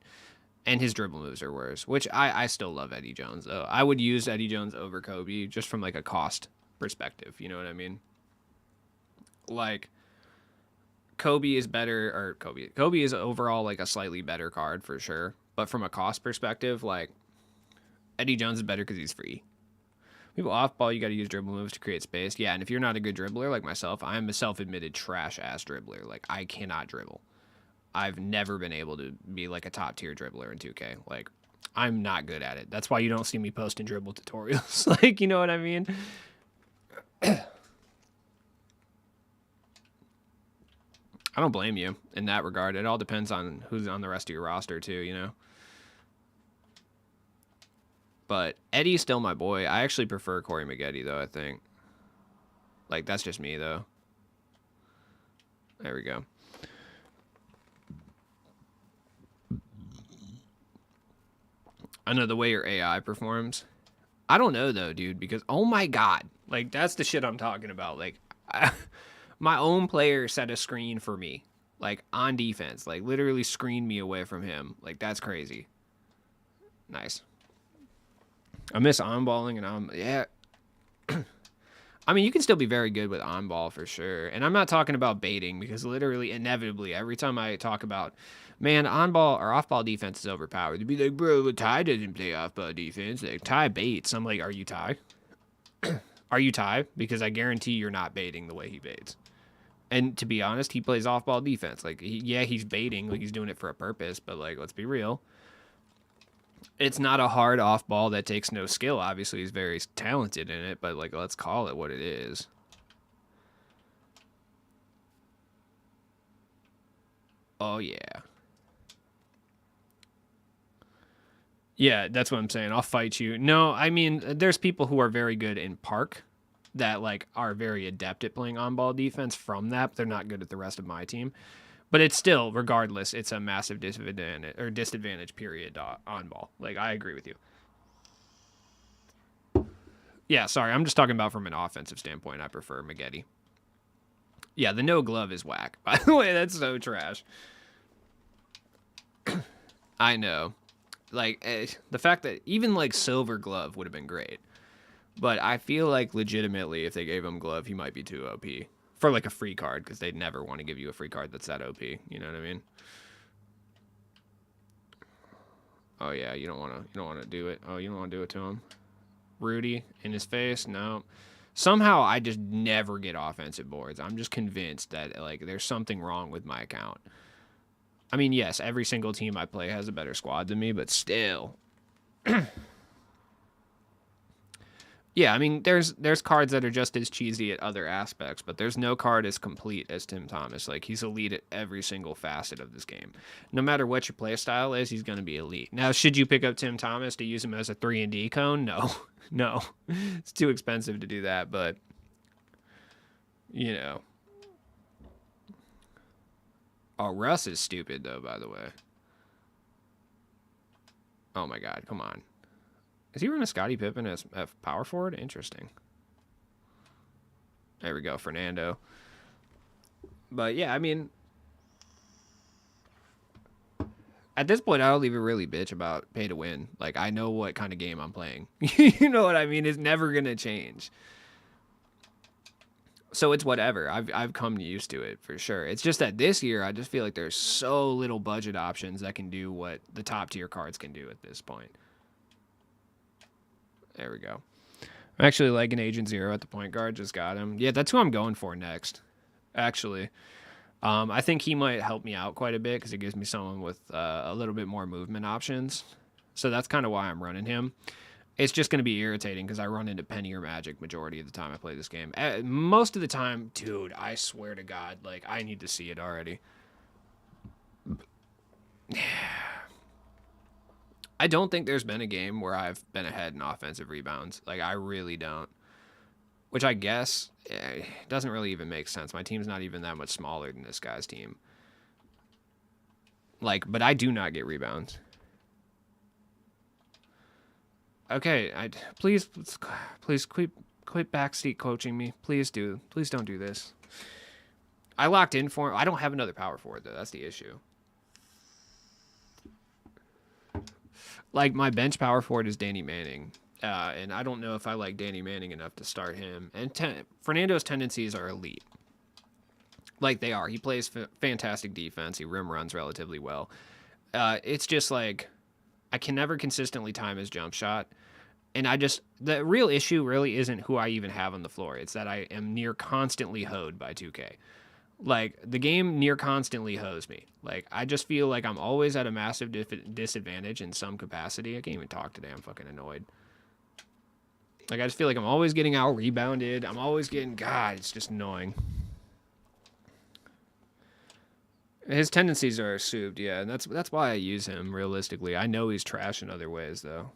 And his dribble moves are worse, which I still love Eddie Jones, though. I would use Eddie Jones over Kobe just from, like, a cost perspective. You know what I mean? Like, Kobe is better, or Kobe is overall, like, a slightly better card for sure. But from a cost perspective, like, Eddie Jones is better because he's free. People off ball, you got to use dribble moves to create space. Yeah, and if you're not a good dribbler like myself, I'm a self-admitted trash-ass dribbler. Like, I cannot dribble. I've never been able to be, like, a top-tier dribbler in 2K. Like, I'm not good at it. That's why you don't see me posting dribble tutorials. Like, you know what I mean? I don't blame you in that regard. It all depends on who's on the rest of your roster, too, you know? But Eddie's still my boy. I actually prefer Corey Maggette, though, I think. Like, that's just me, though. There we go. I know the way your AI performs. I don't know, though, dude, because, oh, my God. Like, that's the shit I'm talking about. Like, my own player set a screen for me, like, on defense. Like, literally screened me away from him. Like, that's crazy. Nice. I miss on-balling and yeah. I mean, you can still be very good with on-ball for sure. And I'm not talking about baiting because literally, inevitably, every time I talk about, man, on-ball or off-ball defense is overpowered, they'd be like, bro, Ty doesn't play off-ball defense. Like, Ty baits. I'm like, are you Ty? Are you Ty? Because I guarantee you're not baiting the way he baits. And to be honest, he plays off-ball defense. Like, he's baiting. Like, he's doing it for a purpose. But, like, let's be real. It's not a hard off ball that takes no skill. Obviously, he's very talented in it, but, like, let's call it what it is. Oh, yeah. Yeah, that's what I'm saying. I'll fight you. No, I mean, there's people who are very good in park that, like, are very adept at playing on-ball defense from that, but they're not good at the rest of my team. But it's still, regardless, it's a massive disadvantage period on ball. Like, I agree with you. Yeah, sorry, I'm just talking about from an offensive standpoint. I prefer Maggette. Yeah, the no glove is whack. By the way, that's so trash. I know. Like, the fact that even, like, silver glove would have been great. But I feel like, legitimately, if they gave him glove, he might be too OP. For, like, a free card, because they'd never want to give you a free card that's that OP. You know what I mean? Oh, yeah, you don't want to do it. Oh, you don't want to do it to him? Rudy in his face? No. Somehow I just never get offensive boards. I'm just convinced that, like, there's something wrong with my account. I mean, yes, every single team I play has a better squad than me, but still. Yeah, I mean, there's cards that are just as cheesy at other aspects, but there's no card as complete as Tim Thomas. Like, he's elite at every single facet of this game. No matter what your play style is, he's going to be elite. Now, should you pick up Tim Thomas to use him as a 3-and-D cone? No. No. It's too expensive to do that, but, you know. Oh, Russ is stupid, though, by the way. Oh, my God. Come on. Is he running Scottie Pippen as power forward? Interesting. There we go, Fernando. But, yeah, I mean, at this point, I don't even really bitch about pay to win. Like, I know what kind of game I'm playing. You know what I mean? It's never going to change. So it's whatever. I've come used to it, for sure. It's just that this year, I just feel like there's so little budget options that can do what the top-tier cards can do at this point. There we go. I'm actually liking Agent Zero at the point guard. Just got him. Yeah, that's who I'm going for next, actually. I think he might help me out quite a bit because it gives me someone with a little bit more movement options. So that's kind of why I'm running him. It's just going to be irritating because I run into Penny or Magic majority of the time I play this game. Most of the time, dude, I swear to God, like, I need to see it already. I don't think there's been a game where I've been ahead in offensive rebounds. Like, I really don't. Which I guess doesn't really even make sense. My team's not even that much smaller than this guy's team. Like, but I do not get rebounds. Okay, please quit backseat coaching me. Please don't do this. I locked in for him. I don't have another power forward, though. That's the issue. Like, my bench power forward is Danny Manning. And I don't know if I like Danny Manning enough to start him. And Fernando's tendencies are elite. Like, they are. He plays fantastic defense. He rim runs relatively well. It's just like, I can never consistently time his jump shot. And the real issue really isn't who I even have on the floor. It's that I am near constantly hoed by 2K. Like, the game near constantly hoes me. Like, I just feel like I'm always at a massive disadvantage in some capacity. I can't even talk today. I'm fucking annoyed. Like, I just feel like I'm always getting out-rebounded. I'm always getting... God, it's just annoying. His tendencies are assumed, yeah. And that's why I use him, realistically. I know he's trash in other ways, though.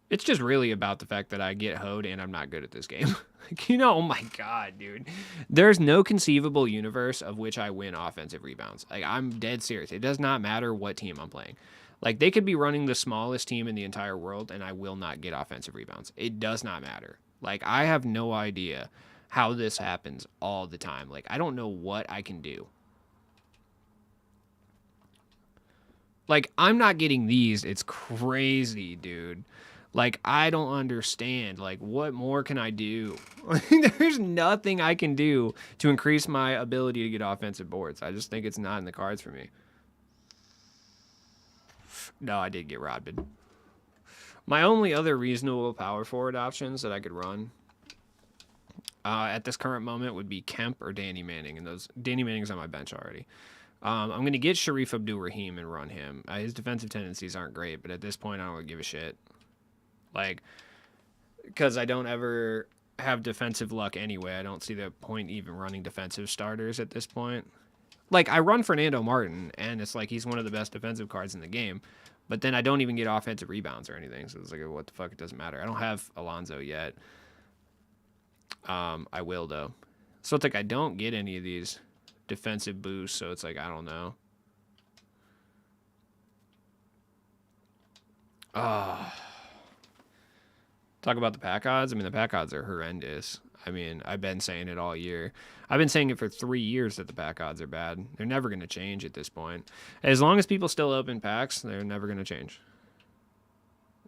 It's just really about the fact that I get hoed and I'm not good at this game. Like, oh my God, dude. There's no conceivable universe of which I win offensive rebounds. Like, I'm dead serious. It does not matter what team I'm playing. Like, they could be running the smallest team in the entire world and I will not get offensive rebounds. It does not matter. Like, I have no idea how this happens all the time. Like, I don't know what I can do. Like, I'm not getting these. It's crazy, dude. Like, I don't understand. Like, what more can I do? There's nothing I can do to increase my ability to get offensive boards. I just think it's not in the cards for me. No, I did get robbed. My only other reasonable power forward options that I could run at this current moment would be Kemp or Danny Manning. And Danny Manning's on my bench already. I'm going to get Sharif Abdul-Rahim and run him. His defensive tendencies aren't great, but at this point, I don't really give a shit. Like, because I don't ever have defensive luck anyway. I don't see the point even running defensive starters at this point. Like, I run Fernando Martin, and it's like he's one of the best defensive cards in the game. But then I don't even get offensive rebounds or anything. So it's like, what the fuck? It doesn't matter. I don't have Alonzo yet. I will, though. So it's like I don't get any of these defensive boosts, so it's like, I don't know. Talk about the pack odds. I mean, the pack odds are horrendous. I mean, I've been saying it all year. I've been saying it for 3 years that the pack odds are bad. They're never going to change at this point. As long as people still open packs, they're never going to change.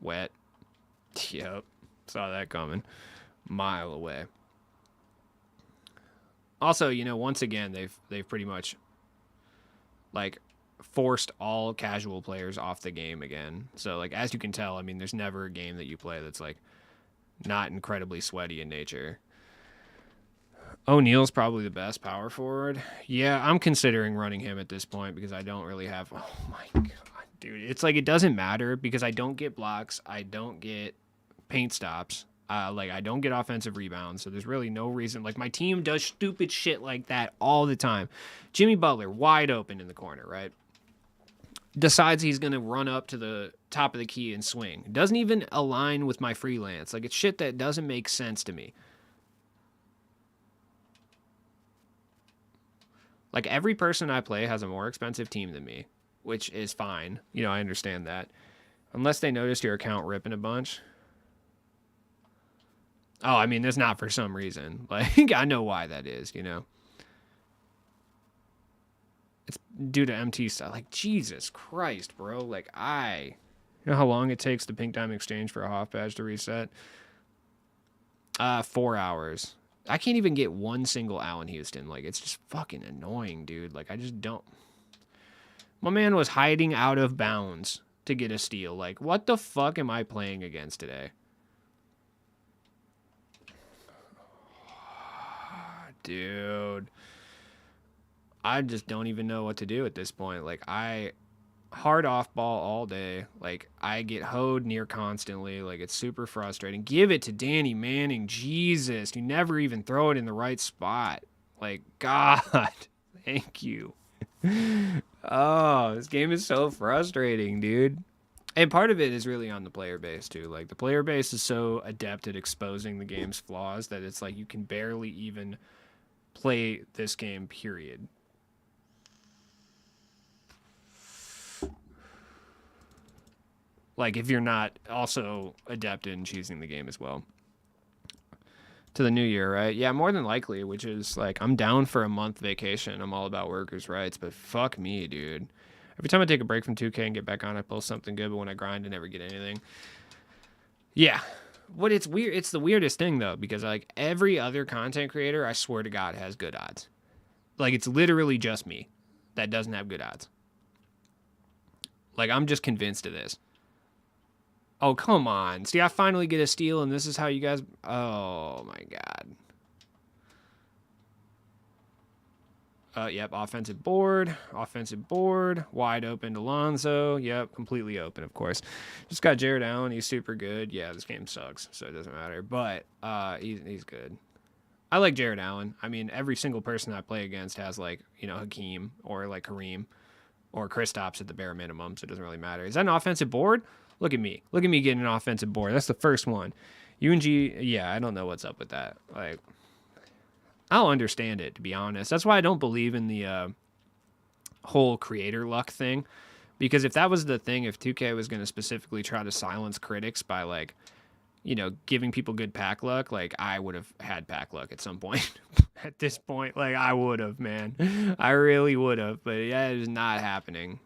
Wet. Yep. Saw that coming. Mile away. Also, you know, once again, they've pretty much like forced all casual players off the game again. So like, as you can tell, I mean, there's never a game that you play that's like not incredibly sweaty in nature. O'Neal's probably the best power forward. Yeah, I'm considering running him at this point because I don't really have. Oh my god, dude! It's like it doesn't matter because I don't get blocks, I don't get paint stops, like I don't get offensive rebounds. So there's really no reason. Like my team does stupid shit like that all the time. Jimmy Butler wide open in the corner, right? Decides he's gonna run up to the top of the key and swing. Doesn't even align with my freelance. Like it's shit that doesn't make sense to me. Like, every person I play has a more expensive team than me, which is fine. You know, I understand that. Unless they notice your account ripping a bunch. Oh, I mean, that's not for some reason. Like, I know why that is, you know. It's due to MT stuff. Like, Jesus Christ, bro. Like, you know how long it takes the Pink Diamond Exchange for a Hoff badge to reset? 4 hours. I can't even get one single Allen Houston. Like, it's just fucking annoying, dude. Like, I just don't. My man was hiding out of bounds to get a steal. Like, what the fuck am I playing against today? Dude. I just don't even know what to do at this point. Like, hard off ball all day. Like, I get hoed near constantly. Like, it's super frustrating. Give it to Danny Manning. Jesus, you never even throw it in the right spot. Like, God, thank you. Oh, this game is so frustrating, dude. And part of it is really on the player base, too. Like, the player base is so adept at exposing the game's flaws that it's like you can barely even play this game, period. Like, if you're not also adept in choosing the game as well. To the new year, right? Yeah, more than likely, which is, like, I'm down for a month vacation. I'm all about workers' rights, but fuck me, dude. Every time I take a break from 2K and get back on, I post something good, but when I grind, I never get anything. Yeah. It's weird. It's the weirdest thing, though, because, like, every other content creator, I swear to God, has good odds. Like, it's literally just me that doesn't have good odds. Like, I'm just convinced of this. Oh, come on. See, I finally get a steal, and this is how you guys... Oh, my God. Yep, offensive board. Wide open to Lonzo. Yep, completely open, of course. Just got Jared Allen. He's super good. Yeah, this game sucks, so it doesn't matter. But he's good. I like Jared Allen. I mean, every single person I play against has, like, you know, Hakeem or, like, Kareem or Kristaps at the bare minimum, so it doesn't really matter. Is that an offensive board? Look at me. Look at me getting an offensive board. That's the first one. UNG, yeah, I don't know what's up with that. Like, I don't understand it, to be honest. That's why I don't believe in the whole creator luck thing. Because if that was the thing, if 2K was going to specifically try to silence critics by, like, you know, giving people good pack luck, like, I would have had pack luck at some point. At this point, like, I would have, man. I really would have. But yeah, it is not happening.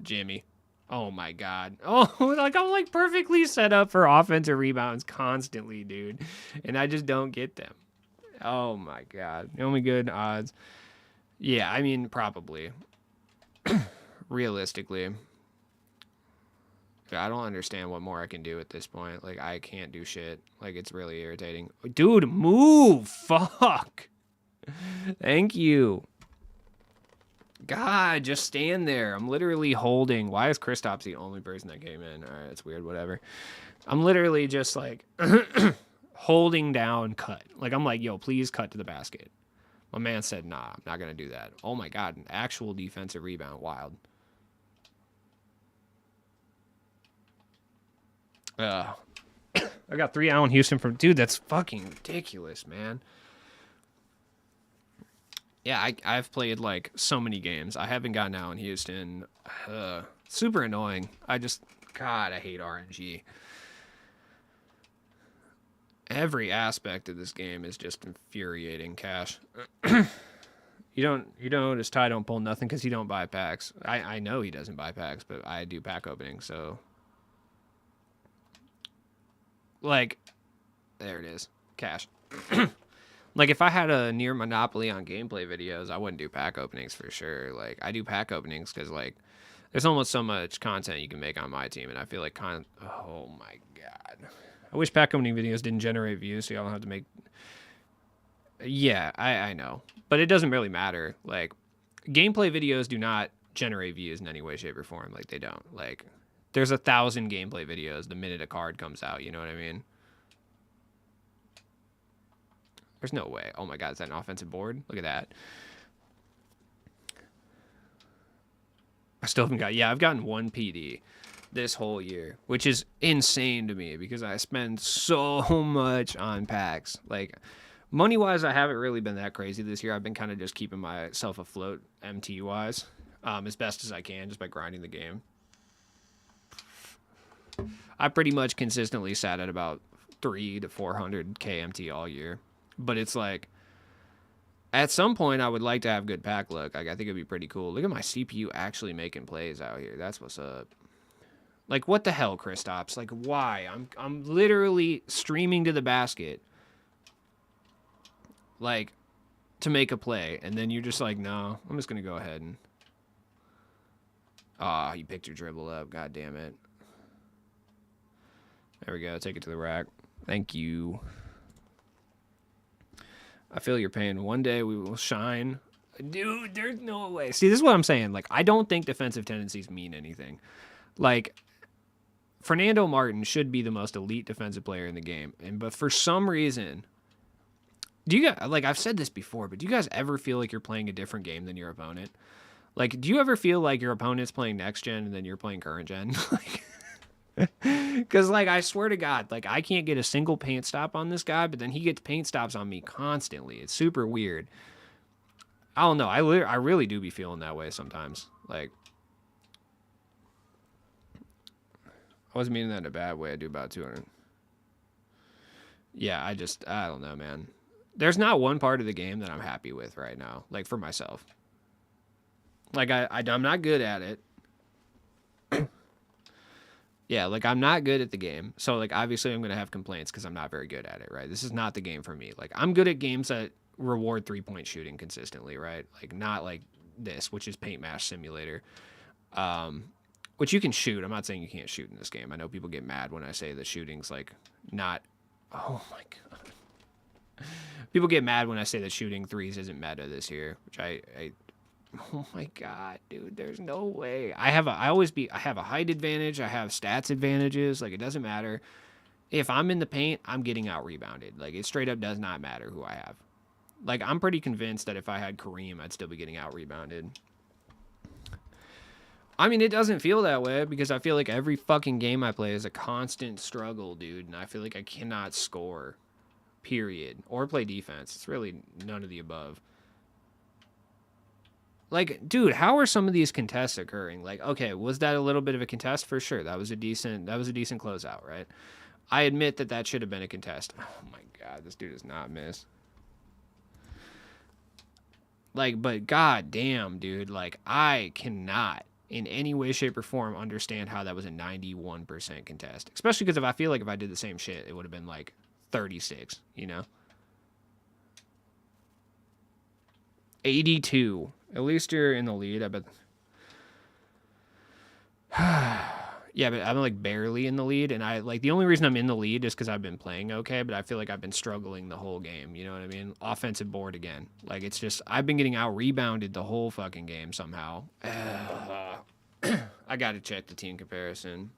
Jimmy. Oh my God. Oh, like I'm like perfectly set up for offensive rebounds constantly, dude. And I just don't get them. Oh my God. The only good odds. Yeah, I mean, probably. Realistically. I don't understand what more I can do at this point. Like, I can't do shit. Like, it's really irritating. Dude, move! Fuck! Thank you. God, just stand there. I'm literally holding. Why is Kristaps the only person that came in? All right, it's weird, whatever. I'm literally just like holding down cut. Like, I'm like, yo, please cut to the basket. My man said, nah, I'm not going to do that. Oh my God, an actual defensive rebound. Wild. I I got 3 Allen Houston from... Dude, that's fucking ridiculous, man. Yeah, I've played, like, so many games. I haven't gotten Allen Houston. Super annoying. God, I hate RNG. Every aspect of this game is just infuriating, Cash. You don't notice Ty don't pull nothing because he don't buy packs. I know he doesn't buy packs, but I do pack openings, so... Like, there it is. Cash. Like, if I had a near monopoly on gameplay videos, I wouldn't do pack openings for sure. Like, I do pack openings because, like, there's almost so much content you can make on MyTeam, and I feel like oh my god. I wish pack opening videos didn't generate views, so y'all don't have to make... Yeah, I know. But it doesn't really matter. Like, gameplay videos do not generate views in any way, shape, or form. Like, they don't. Like, there's 1,000 gameplay videos the minute a card comes out, you know what I mean? There's no way. Oh my god, is that an offensive board? Look at that. I still haven't got... Yeah, I've gotten 1 PD this whole year, which is insane to me because I spend so much on packs. Like, money-wise, I haven't really been that crazy this year. I've been kind of just keeping myself afloat MT-wise as best as I can just by grinding the game. I pretty much consistently sat at about 300 to 400k MT all year. But it's like, at some point, I would like to have good pack luck. Like, I think it'd be pretty cool. Look at my CPU actually making plays out here. That's what's up. Like, what the hell, Kristaps? Like, why? I'm literally streaming to the basket, like, to make a play. And then you're just like, no, I'm just going to go ahead and... Ah, you picked your dribble up. God damn it. There we go. Take it to the rack. Thank you. I feel your pain. One day we will shine. Dude, there's no way. See, this is what I'm saying. Like, I don't think defensive tendencies mean anything. Like, Fernando Martin should be the most elite defensive player in the game. But for some reason, do you guys, like, I've said this before, but do you guys ever feel like you're playing a different game than your opponent? Like, do you ever feel like your opponent's playing next gen and then you're playing current gen? Like, because, like, I swear to God, like, I can't get a single paint stop on this guy, but then he gets paint stops on me constantly. It's super weird. I don't know. I really do be feeling that way sometimes. Like, I wasn't meaning that in a bad way. I do about 200. Yeah, I don't know, man. There's not one part of the game that I'm happy with right now, like, for myself. Like, I'm not good at it. Yeah, like, I'm not good at the game. So, like, obviously I'm going to have complaints because I'm not very good at it, right? This is not the game for me. Like, I'm good at games that reward three-point shooting consistently, right? Like, not like this, which is Paint Mash Simulator. Which you can shoot. I'm not saying you can't shoot in this game. I know people get mad when I say the shooting's, like, not... Oh, my God. People get mad when I say that shooting threes isn't meta this year, which I oh my god, dude, there's no way. I have a height advantage, I have stats advantages, like, it doesn't matter. If I'm in the paint, I'm getting out rebounded. Like, it straight up does not matter who I have. Like, I'm pretty convinced that if I had Kareem, I'd still be getting out rebounded. I mean, it doesn't feel that way because I feel like every fucking game I play is a constant struggle, dude, and I feel like I cannot score, period, or play defense. It's really none of the above. Like, dude, how are some of these contests occurring? Like, okay, was that a little bit of a contest? For sure. That was a decent closeout, right? I admit that should have been a contest. Oh my god, this dude does not miss. Like, but god damn, dude, like, I cannot in any way, shape, or form understand how that was a 91% contest. Especially because I feel like if I did the same shit, it would have been like 36, you know? 82. At least you're in the lead, I bet. Yeah, but I'm, like, barely in the lead, and the only reason I'm in the lead is because I've been playing okay, but I feel like I've been struggling the whole game, you know what I mean? Offensive board again. Like, it's just, I've been getting out-rebounded the whole fucking game somehow. I gotta check the team comparison.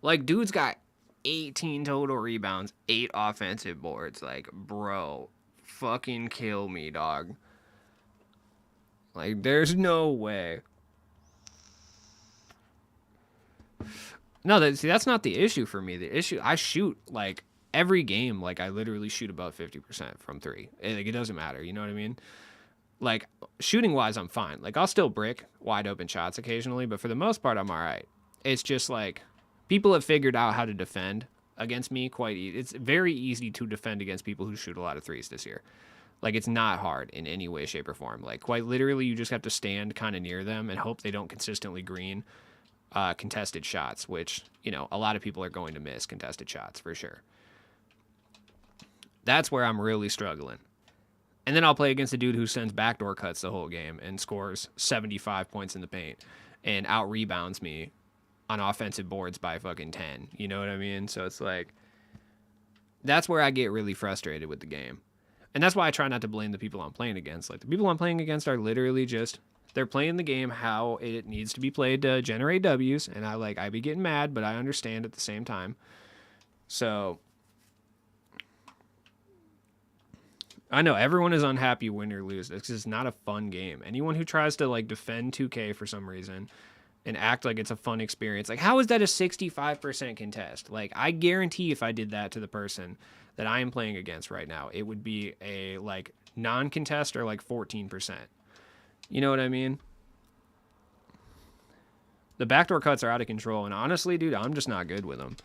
Like, dude's got 18 total rebounds, 8 offensive boards. Like, bro, fucking kill me, dog. Like, there's no way. No, that's not the issue for me. The issue, I shoot like every game, like I literally shoot about 50% from three. Like it doesn't matter, you know what I mean? Like shooting wise, I'm fine. Like I'll still brick wide open shots occasionally, but for the most part, I'm all right. It's just like people have figured out how to defend against me quite easy. It's very easy to defend against people who shoot a lot of threes this year. Like it's not hard in any way, shape, or form. Like quite literally, you just have to stand kind of near them and hope they don't consistently green contested shots, which, you know, a lot of people are going to miss contested shots for sure. That's where I'm really struggling. And then I'll play against a dude who sends backdoor cuts the whole game and scores 75 points in the paint and out rebounds me on offensive boards by fucking 10. You know what I mean? So it's like, that's where I get really frustrated with the game. And that's why I try not to blame the people I'm playing against. Like the people I'm playing against are literally just, they're playing the game how it needs to be played to generate W's. And I be getting mad, but I understand at the same time. So I know everyone is unhappy win or lose. This is not a fun game. Anyone who tries to like defend 2K for some reason and act like it's a fun experience, like how is that a 65% contest? Like I guarantee if I did that to the person that I am playing against right now, it would be a like non-contest or like 14%. You know what I mean? The backdoor cuts are out of control, and honestly, dude, I'm just not good with them.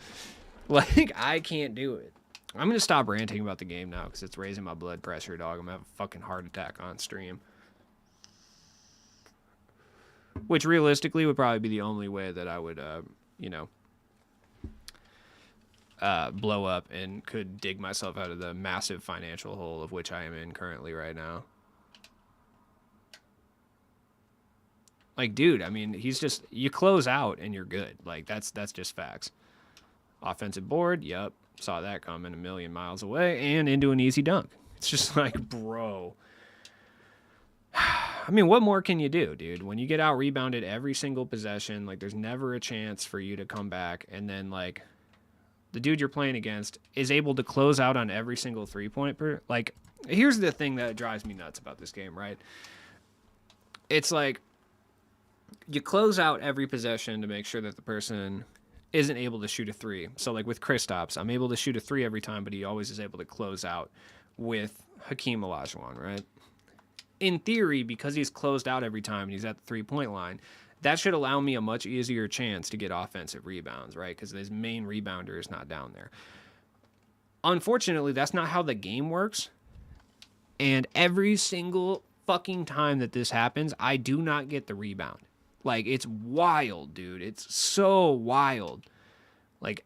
Like I can't do it. I'm going to stop ranting about the game now because it's raising my blood pressure, dog. I'm going to have a fucking heart attack on stream. Which realistically would probably be the only way that I would, blow up and could dig myself out of the massive financial hole of which I am in currently right now. Like, dude, I mean, he's just, you close out and you're good. Like, that's just facts. Offensive board, yep. Saw that coming a million miles away and into an easy dunk. It's just like, bro. I mean, what more can you do, dude? When you get out rebounded every single possession, like there's never a chance for you to come back. And then like the dude you're playing against is able to close out on every single 3-point per. Like, here's the thing that drives me nuts about this game, right? It's like you close out every possession to make sure that the person isn't able to shoot a three. So like with Kristaps, I'm able to shoot a three every time, but he always is able to close out with Hakeem Olajuwon, right? In theory, because he's closed out every time and he's at the 3-point line, that should allow me a much easier chance to get offensive rebounds, right? Because his main rebounder is not down there. Unfortunately, that's not how the game works. And every single fucking time that this happens, I do not get the rebound. Like, it's wild, dude. It's so wild. Like,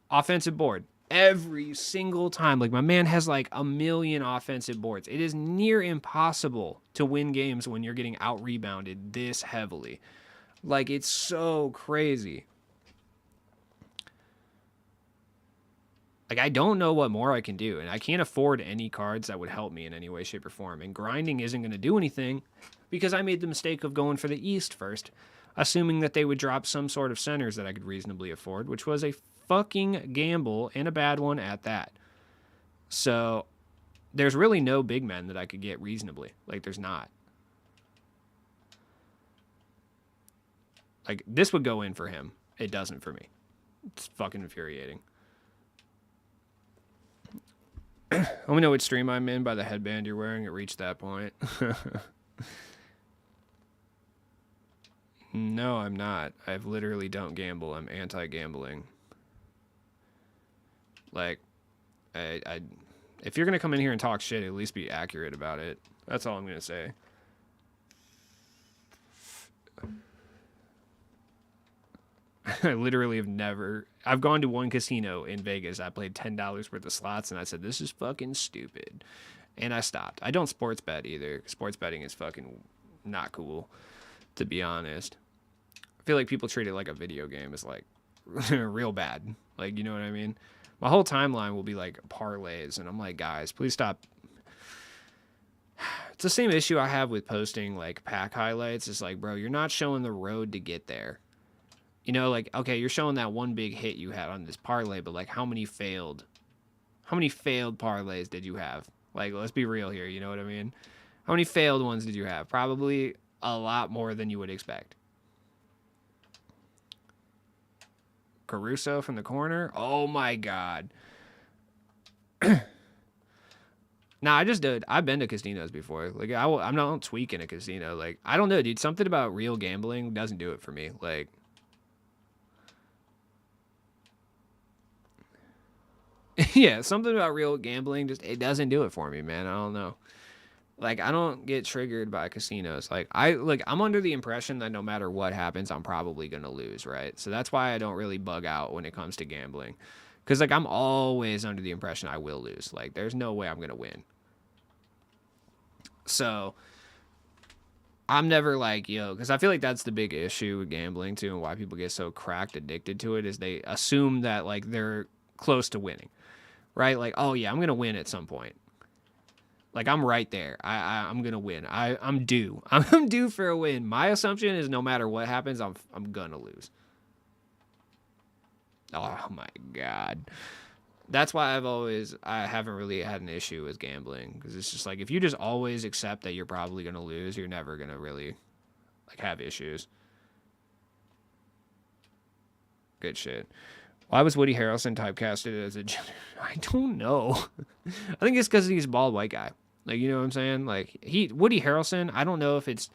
offensive board. Every single time. Like, my man has like a million offensive boards. It is near impossible to win games when you're getting out-rebounded this heavily. Like, it's so crazy. Like, I don't know what more I can do, and I can't afford any cards that would help me in any way, shape, or form. And grinding isn't going to do anything because I made the mistake of going for the East first, assuming that they would drop some sort of centers that I could reasonably afford, which was a fucking gamble and a bad one at that. So there's really no big men that I could get reasonably. Like, there's not. Like, this would go in for him. It doesn't for me. It's fucking infuriating. Let me know which stream I'm in by the headband you're wearing. It reached that point. No, I'm not. I literally don't gamble. I'm anti-gambling. Like, I if you're going to come in here and talk shit, at least be accurate about it. That's all I'm going to say. I literally have never... I've gone to one casino in Vegas. I played $10 worth of slots, and I said, this is fucking stupid. And I stopped. I don't sports bet either. Sports betting is fucking not cool, to be honest. I feel like people treat it like a video game. It's like real bad. Like, you know what I mean? My whole timeline will be like parlays, and I'm like, guys, please stop. It's the same issue I have with posting like pack highlights. It's like, bro, you're not showing the road to get there. You know, like, okay, you're showing that one big hit you had on this parlay, but like how many failed parlays did you have? Like, let's be real here, you know what I mean? How many failed ones did you have? Probably a lot more than you would expect. Caruso from the corner. Oh my god. Nah, I just did. I've been to casinos before. Like I'm not tweaking a casino. Like I don't know, dude. Something about real gambling doesn't do it for me. Like yeah, something about real gambling just it doesn't do it for me, man. I don't know. Like I don't get triggered by casinos. I'm under the impression that no matter what happens, I'm probably gonna lose, right? So that's why I don't really bug out when it comes to gambling. Cause like I'm always under the impression I will lose. Like there's no way I'm gonna win. So I'm never like, yo, because I feel like that's the big issue with gambling too, and why people get so cracked addicted to it is they assume that like they're close to winning, right? Like, oh yeah, I'm gonna win at some point. Like I'm right there. I'm gonna win. I'm due. I'm due for a win. My assumption is no matter what happens, I'm gonna lose. Oh my god. That's why I haven't really had an issue with gambling because it's just like if you just always accept that you're probably gonna lose, you're never gonna really like have issues. Good shit. Why was Woody Harrelson typecasted as a gender? I don't know. I think it's because he's a bald white guy. Like you know what I'm saying? Like Woody Harrelson. I don't know if it's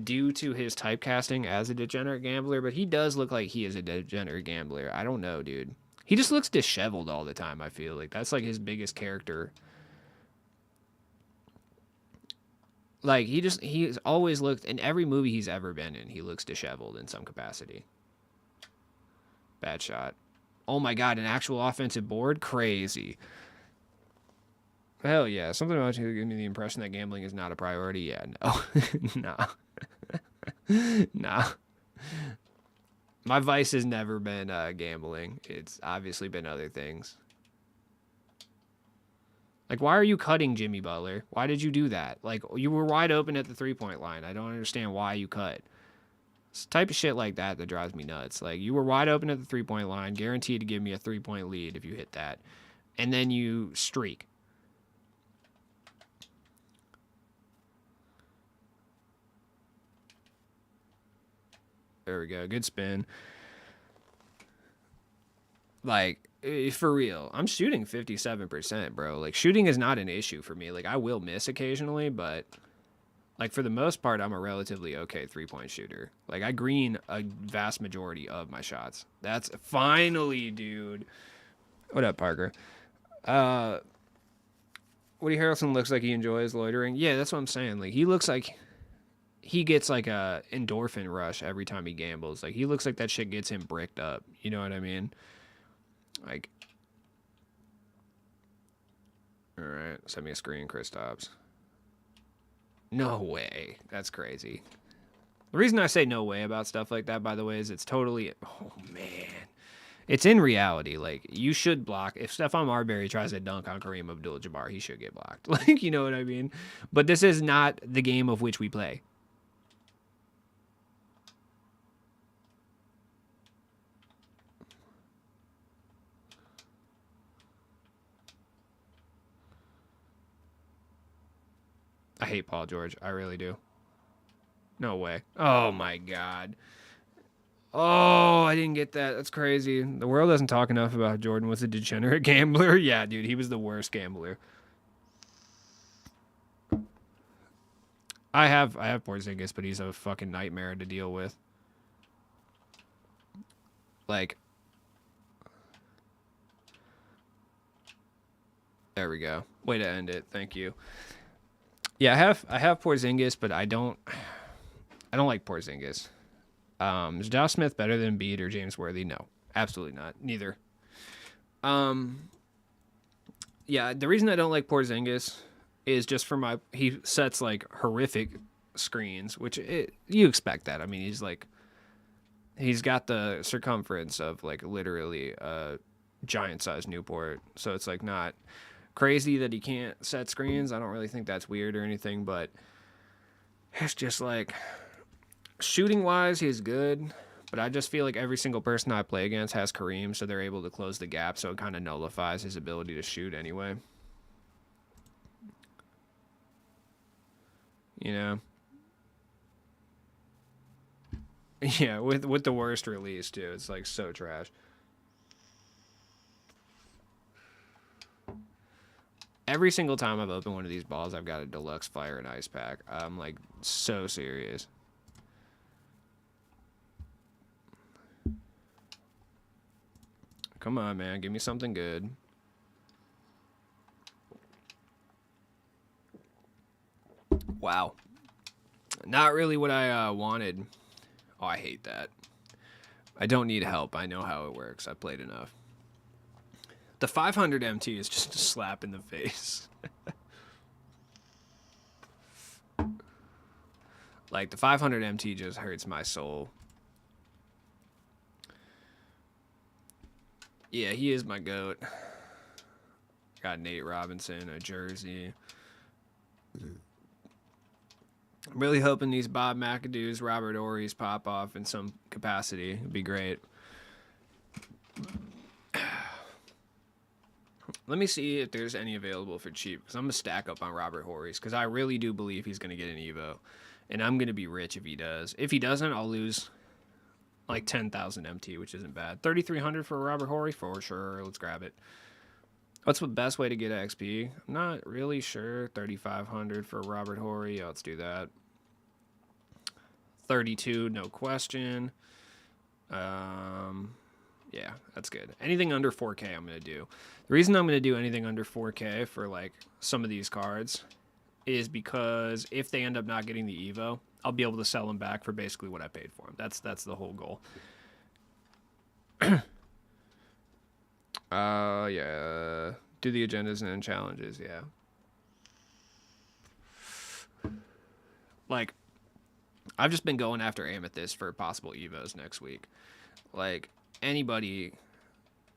due to his typecasting as a degenerate gambler, but he does look like he is a degenerate gambler. I don't know, dude. He just looks disheveled all the time, I feel like. That's like his biggest character. Like he's always looked in every movie he's ever been in, he looks disheveled in some capacity. Bad shot. Oh my god, an actual offensive board? Crazy. Hell yeah. Something about you giving me the impression that gambling is not a priority. Yeah, no. nah. Nah. My vice has never been gambling. It's obviously been other things. Like, why are you cutting Jimmy Butler? Why did you do that? Like, you were wide open at the three-point line. I don't understand why you cut. It's the type of shit like that that drives me nuts. Like, you were wide open at the three-point line, guaranteed to give me a three-point lead if you hit that. And then you streak. There we go. Good spin. Like, for real, I'm shooting 57%, bro. Like, shooting is not an issue for me. Like, I will miss occasionally, but, like, for the most part, I'm a relatively okay three-point shooter. Like, I green a vast majority of my shots. That's finally, dude. What up, Parker? Woody Harrelson looks like he enjoys loitering. Yeah, that's what I'm saying. Like, he looks like he gets like a endorphin rush every time he gambles. Like he looks like that shit gets him bricked up. You know what I mean? Like, all right, send me a screen, Kristaps. No way. That's crazy. The reason I say no way about stuff like that, by the way, is it's totally. Oh man, it's in reality. Like you should block if Stephon Marbury tries to dunk on Kareem Abdul-Jabbar, he should get blocked. Like you know what I mean? But this is not the game of which we play. I hate Paul George. I really do. No way. Oh my god. Oh, I didn't get that. That's crazy. The world doesn't talk enough about Jordan was a degenerate gambler. Yeah, dude, he was the worst gambler. I have Porzingis, but he's a fucking nightmare to deal with. Like, there we go. Way to end it. Thank you. Yeah, I have Porzingis, but I don't like Porzingis. Is Josh Smith better than Embiid or James Worthy? No, absolutely not. Neither. Yeah, the reason I don't like Porzingis is just for he sets like horrific screens, which you expect that. I mean, he's got the circumference of like literally a giant sized Newport, so it's like not crazy that he can't set screens. I don't really think that's weird or anything, but it's just like shooting wise, he's good. But I just feel like every single person I play against has Kareem, so they're able to close the gap, so it kind of nullifies his ability to shoot anyway. You know? Yeah, with the worst release, too. It's, like, so trash. Every single time I've opened one of these balls, I've got a deluxe fire and ice pack. I'm like so serious. Come on, man. Give me something good. Wow. Not really what I wanted. Oh, I hate that. I don't need help. I know how it works. I played enough. The 500 MT is just a slap in the face. Like, the 500 MT just hurts my soul. Yeah, he is my GOAT. Got Nate Robinson, a jersey. I'm really hoping these Bob McAdoo's, Robert Ory's pop off in some capacity. It'd be great. Let me see if there's any available for cheap, because I'm going to stack up on Robert Horry's, because I really do believe he's going to get an Evo. And I'm going to be rich if he does. If he doesn't, I'll lose like 10,000 MT, which isn't bad. 3,300 for Robert Horry? For sure. Let's grab it. What's the best way to get XP? I'm not really sure. 3,500 for Robert Horry. Yeah, let's do that. 32, no question. Yeah, that's good. Anything under 4K I'm going to do. The reason I'm going to do anything under 4K for like some of these cards is because if they end up not getting the Evo, I'll be able to sell them back for basically what I paid for them. That's the whole goal. Yeah. Do the agendas and then challenges, yeah. Like, I've just been going after Amethyst for possible Evos next week. Like, anybody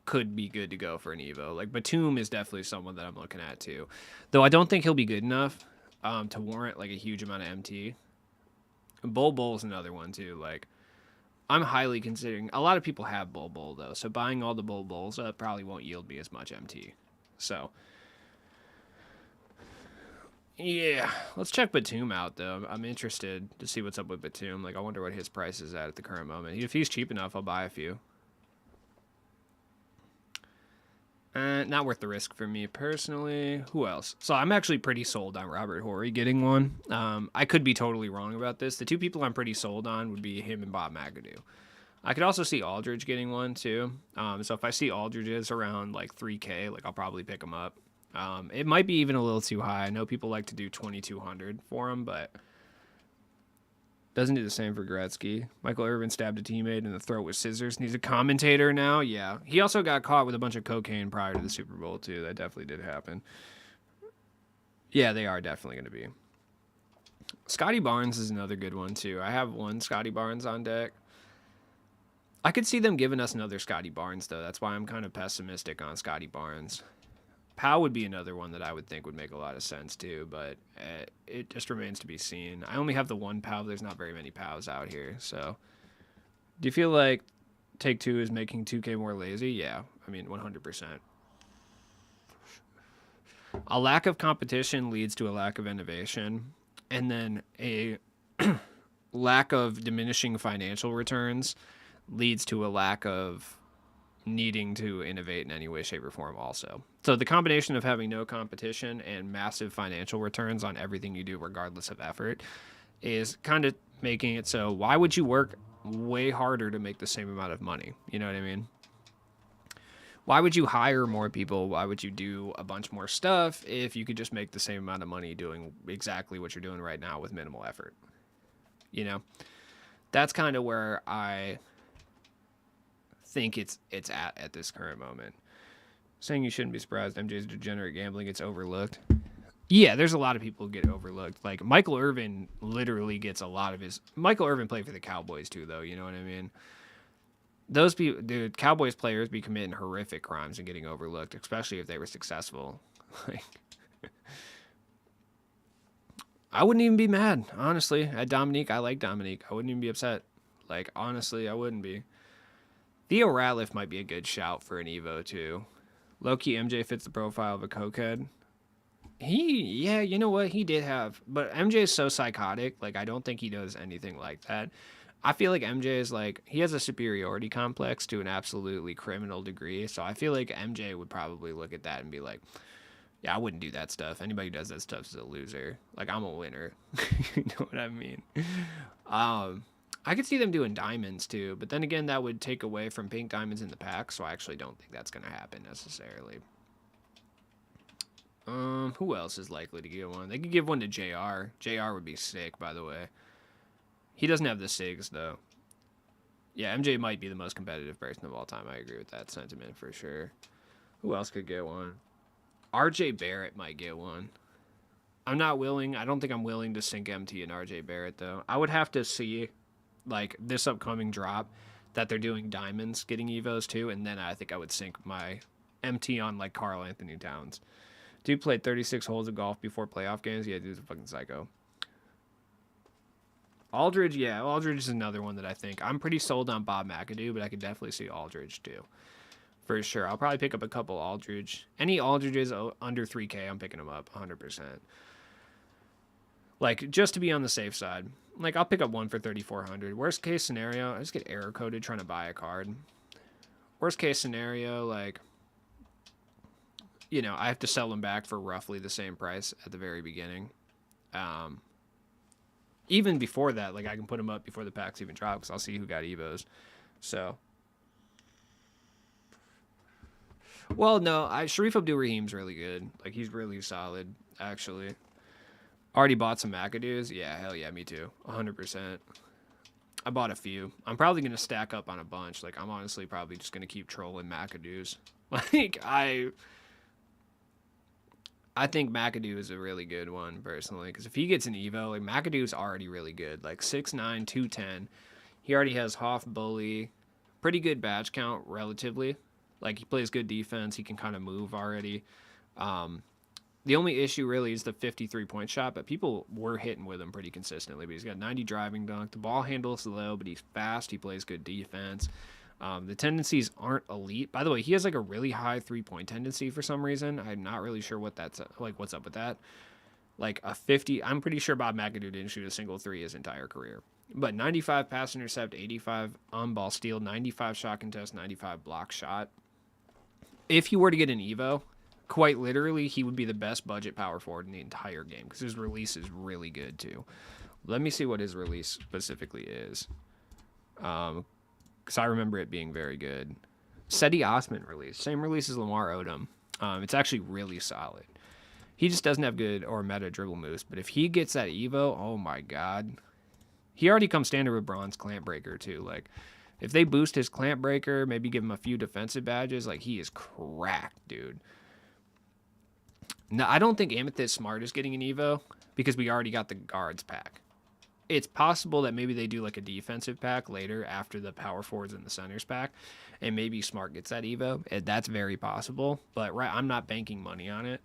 could be good to go for an Evo. Like, Batum is definitely someone that I'm looking at, too. Though I don't think he'll be good enough to warrant, like, a huge amount of MT. Bol is another one, too. Like, I'm highly considering... A lot of people have Bol, though. So buying all the Bols up probably won't yield me as much MT. So... yeah, let's check Batum out, though. I'm interested to see what's up with Batum. Like, I wonder what his price is at the current moment. If he's cheap enough, I'll buy a few. Not worth the risk for me personally. Who else? So I'm actually pretty sold on Robert Horry getting one. I could be totally wrong about this. The two people I'm pretty sold on would be him and Bob McAdoo. I could also see Aldridge getting one, too. So if I see Aldridge's around, like, 3K, like, I'll probably pick them up. It might be even a little too high. I know people like to do 2,200 for him, but doesn't do the same for Gretzky. Michael Irvin stabbed a teammate in the throat with scissors, and he's a commentator now. Yeah, he also got caught with a bunch of cocaine prior to the Super Bowl, too. That definitely did happen. Yeah, they are definitely going to be. Scotty Barnes is another good one, too. I have one Scotty Barnes on deck. I could see them giving us another Scotty Barnes, though. That's why I'm kind of pessimistic on Scotty Barnes. Powell would be another one that I would think would make a lot of sense, too, but it just remains to be seen. I only have the one Pow. There's not very many Pows out here, so... Do you feel like Take-Two is making 2K more lazy? Yeah, I mean, 100%. A lack of competition leads to a lack of innovation, and then a lack of diminishing financial returns leads to a lack of needing to innovate in any way, shape, or form also. So the combination of having no competition and massive financial returns on everything you do regardless of effort is kind of making it so why would you work way harder to make the same amount of money? You know what I mean? Why would you hire more people? Why would you do a bunch more stuff if you could just make the same amount of money doing exactly what you're doing right now with minimal effort? You know? That's kind of where I think it's at this current moment. Saying you shouldn't be surprised MJ's degenerate gambling gets overlooked. Yeah, there's a lot of people who get overlooked. Like, Michael Irvin literally gets a lot of his... Michael Irvin played for the Cowboys, too, though. You know what I mean? Those people... Dude, Cowboys players be committing horrific crimes and getting overlooked, especially if they were successful. Like... I wouldn't even be mad, honestly. At Dominique, I like Dominique. I wouldn't even be upset. Like, honestly, I wouldn't be. Theo Ratliff might be a good shout for an Evo, too. Low-key MJ fits the profile of a cokehead. Yeah, you know what? He did have... But MJ is so psychotic. Like, I don't think he does anything like that. I feel like MJ is like... He has a superiority complex to an absolutely criminal degree. So I feel like MJ would probably look at that and be like, Yeah, I wouldn't do that stuff. Anybody who does that stuff is a loser. Like, I'm a winner. You know what I mean? I could see them doing diamonds too, but then again, that would take away from pink diamonds in the pack, so I actually don't think that's going to happen necessarily. Who else is likely to get one? They could give one to JR. JR would be sick, by the way. He doesn't have the SIGs, though. Yeah, MJ might be the most competitive person of all time. I agree with that sentiment for sure. Who else could get one? RJ Barrett might get one. I'm not willing. I don't think I'm willing to sink MT and RJ Barrett, though. I would have to see, like, this upcoming drop that they're doing diamonds getting Evos too, and then I think I would sink my MT on, like, Karl Anthony Towns. Dude played 36 holes of golf before playoff games. Yeah, dude's a fucking psycho. Aldridge, yeah. Aldridge is another one that I think. I'm pretty sold on Bob McAdoo, but I could definitely see Aldridge too. For sure. I'll probably pick up a couple Aldridge. Any Aldridges under 3K, I'm picking them up 100%. Like, just to be on the safe side. Like, I'll pick up one for 3,400. Worst case scenario, I just get error coded trying to buy a card. Worst case scenario, like, you know, I have to sell them back for roughly the same price at the very beginning. Even before that, like, I can put them up before the packs even drop because I'll see who got Evos. So, well, no, Sharif Abdul-Rahim's really good. Like, he's really solid, actually. Already bought some McAdoos? Yeah, hell yeah, me too. 100%. I bought a few. I'm probably going to stack up on a bunch. Like, I'm honestly probably just going to keep trolling McAdoos. Like, I think McAdoo is a really good one, personally, because if he gets an Evo, like, McAdoo's already really good. Like, 6'9", 210. He already has Hoff Bully. Pretty good badge count, relatively. Like, he plays good defense. He can kind of move already. The only issue, really, is the 53-point shot, but people were hitting with him pretty consistently. But he's got 90 driving dunk. The ball handles low, but he's fast. He plays good defense. The tendencies aren't elite. By the way, he has like a really high 3-point tendency for some reason. I'm not really sure what that's like. What's up with that? Like a 50. I'm pretty sure Bob McAdoo didn't shoot a single three his entire career. But 95 pass intercept, 85 on ball steal, 95 shot contest, 95 block shot. If he were to get an Evo, quite literally, he would be the best budget power forward in the entire game because his release is really good too. Let me see what his release specifically is. Because I remember it being very good. Seti Osman release. Same release as Lamar Odom. It's actually really solid. He just doesn't have good or meta dribble moves. But if he gets that Evo, oh my god. He already comes standard with bronze clamp breaker too. Like, if they boost his clamp breaker, maybe give him a few defensive badges, like, he is cracked, dude. Now, I don't think Amethyst Smart is getting an Evo because we already got the guards pack. It's possible that maybe they do like a defensive pack later after the power forwards and the centers pack, and maybe Smart gets that Evo. That's very possible, but I'm not banking money on it.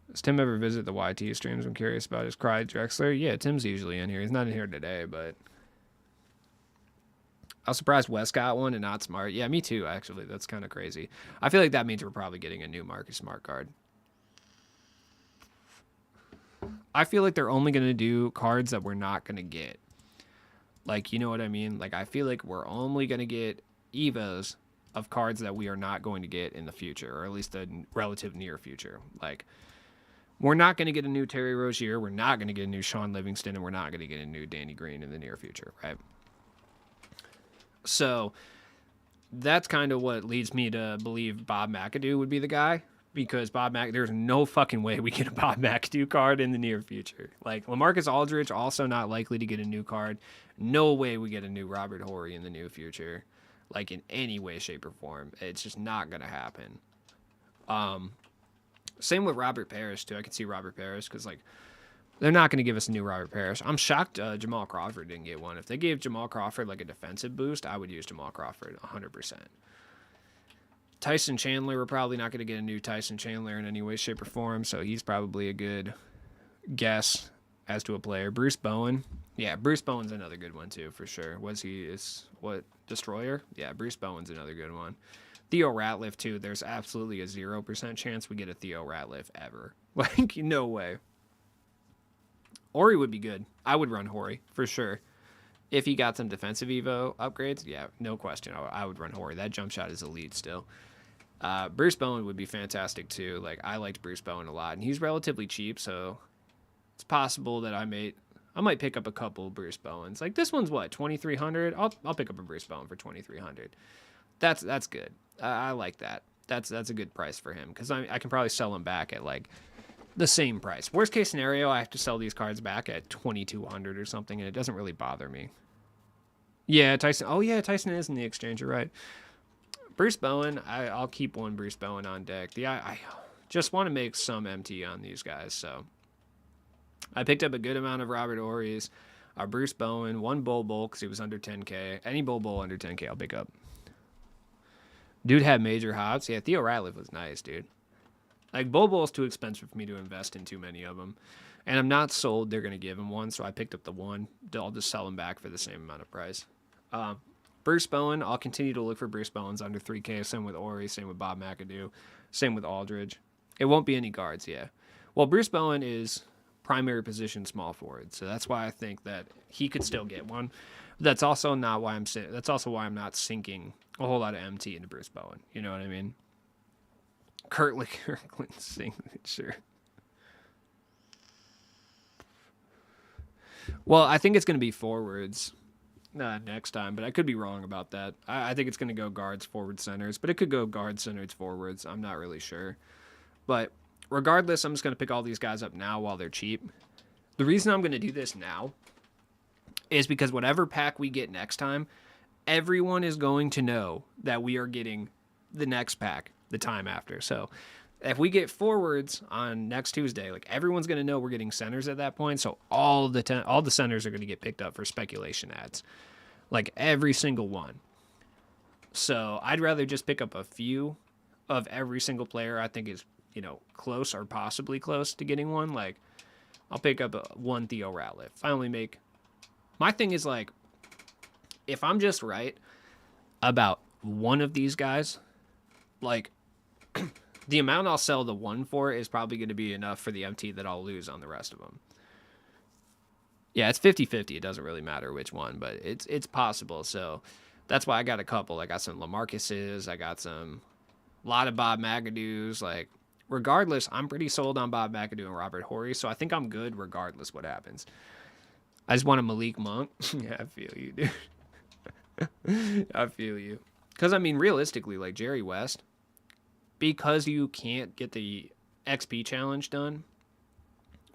Does Tim ever visit the YT streams? I'm curious about his Clyde Drexler. Yeah, Tim's usually in here. He's not in here today, but I was surprised Wes got one and not Smart. Yeah, me too, actually. That's kind of crazy. I feel like that means we're probably getting a new Marcus Smart card. I feel like they're only going to do cards that we're not going to get. Like, you know what I mean? Like, I feel like we're only going to get Evos of cards that we are not going to get in the future, or at least the relative near future. Like, we're not going to get a new Terry Rozier, we're not going to get a new Sean Livingston, and we're not going to get a new Danny Green in the near future, right? So, that's kind of what leads me to believe Bob McAdoo would be the guy. Because there's no fucking way we get a Bob McAdoo card in the near future. Like, LaMarcus Aldridge, also not likely to get a new card. No way we get a new Robert Horry in the near future. Like, in any way, shape, or form. It's just not going to happen. Same with Robert Parrish, too. I can see Robert Parrish, because, like, they're not going to give us a new Robert Parrish. I'm shocked Jamal Crawford didn't get one. If they gave Jamal Crawford, like, a defensive boost, I would use Jamal Crawford 100%. Tyson Chandler, we're probably not going to get a new Tyson Chandler in any way, shape, or form, so he's probably a good guess as to a player. Bruce Bowen. Yeah, Bruce Bowen's another good one, too, for sure. Destroyer? Yeah, Bruce Bowen's another good one. Theo Ratliff, too. There's absolutely a 0% chance we get a Theo Ratliff ever. Like, no way. Horry would be good. I would run Horry, for sure. If he got some defensive Evo upgrades, yeah, no question. I would run Horry. That jump shot is elite still. Bruce Bowen would be fantastic too. Like I liked Bruce Bowen a lot, and he's relatively cheap, so it's possible that I might pick up a couple Bruce Bowens. Like this one's what, 2,300? I'll pick up a Bruce Bowen for 2,300. That's good. I like that. That's a good price for him because I can probably sell him back at like the same price. Worst case scenario, I have to sell these cards back at 2,200 or something, and it doesn't really bother me. Yeah, Tyson. Oh yeah, Tyson is in the exchange. You're right. Bruce Bowen. I'll keep one Bruce Bowen on deck. I just want to make some MT on these guys, so I picked up a good amount of Robert Horry's, Bruce Bowen, one Bol because he was under 10K. Any Bol under 10K, I'll pick up. Dude had major hops. Yeah, Theo Ratliff was nice, dude. Like, Bol's too expensive for me to invest in too many of them. And I'm not sold they're going to give him one, so I picked up the one. I'll just sell him back for the same amount of price. Bruce Bowen, I'll continue to look for Bruce Bowens under 3K. Same with Ori, same with Bob McAdoo, same with Aldridge. It won't be any guards, yeah. Well, Bruce Bowen is primary position small forward, so that's why I think that he could still get one. That's also not why that's also why I'm not sinking a whole lot of MT into Bruce Bowen. You know what I mean? Kirkland signature. Well, I think it's going to be forwards next time, but I could be wrong about that. I think it's going to go guards, forward, centers, but it could go guards, centers, forwards. I'm not really sure. But regardless, I'm just going to pick all these guys up now while they're cheap. The reason I'm going to do this now is because whatever pack we get next time, everyone is going to know that we are getting the next pack the time after. So if we get forwards on next Tuesday, like everyone's going to know we're getting centers at that point. So all the centers are going to get picked up for speculation ads, like every single one. So I'd rather just pick up a few of every single player I think is, close or possibly close to getting one. Like I'll pick up one Theo Ratliff. I only make, my thing is like, if I'm just right about one of these guys, like the amount I'll sell the one for is probably going to be enough for the MT that I'll lose on the rest of them. Yeah, it's 50-50. It doesn't really matter which one, but it's possible. So that's why I got a couple. I got some LaMarcus's. I got a lot of Bob McAdoo's. Like, regardless, I'm pretty sold on Bob McAdoo and Robert Horry, so I think I'm good regardless what happens. I just want a Malik Monk. Yeah, I feel you, dude. I feel you. Because, I mean, realistically, like Jerry West, because you can't get the XP challenge done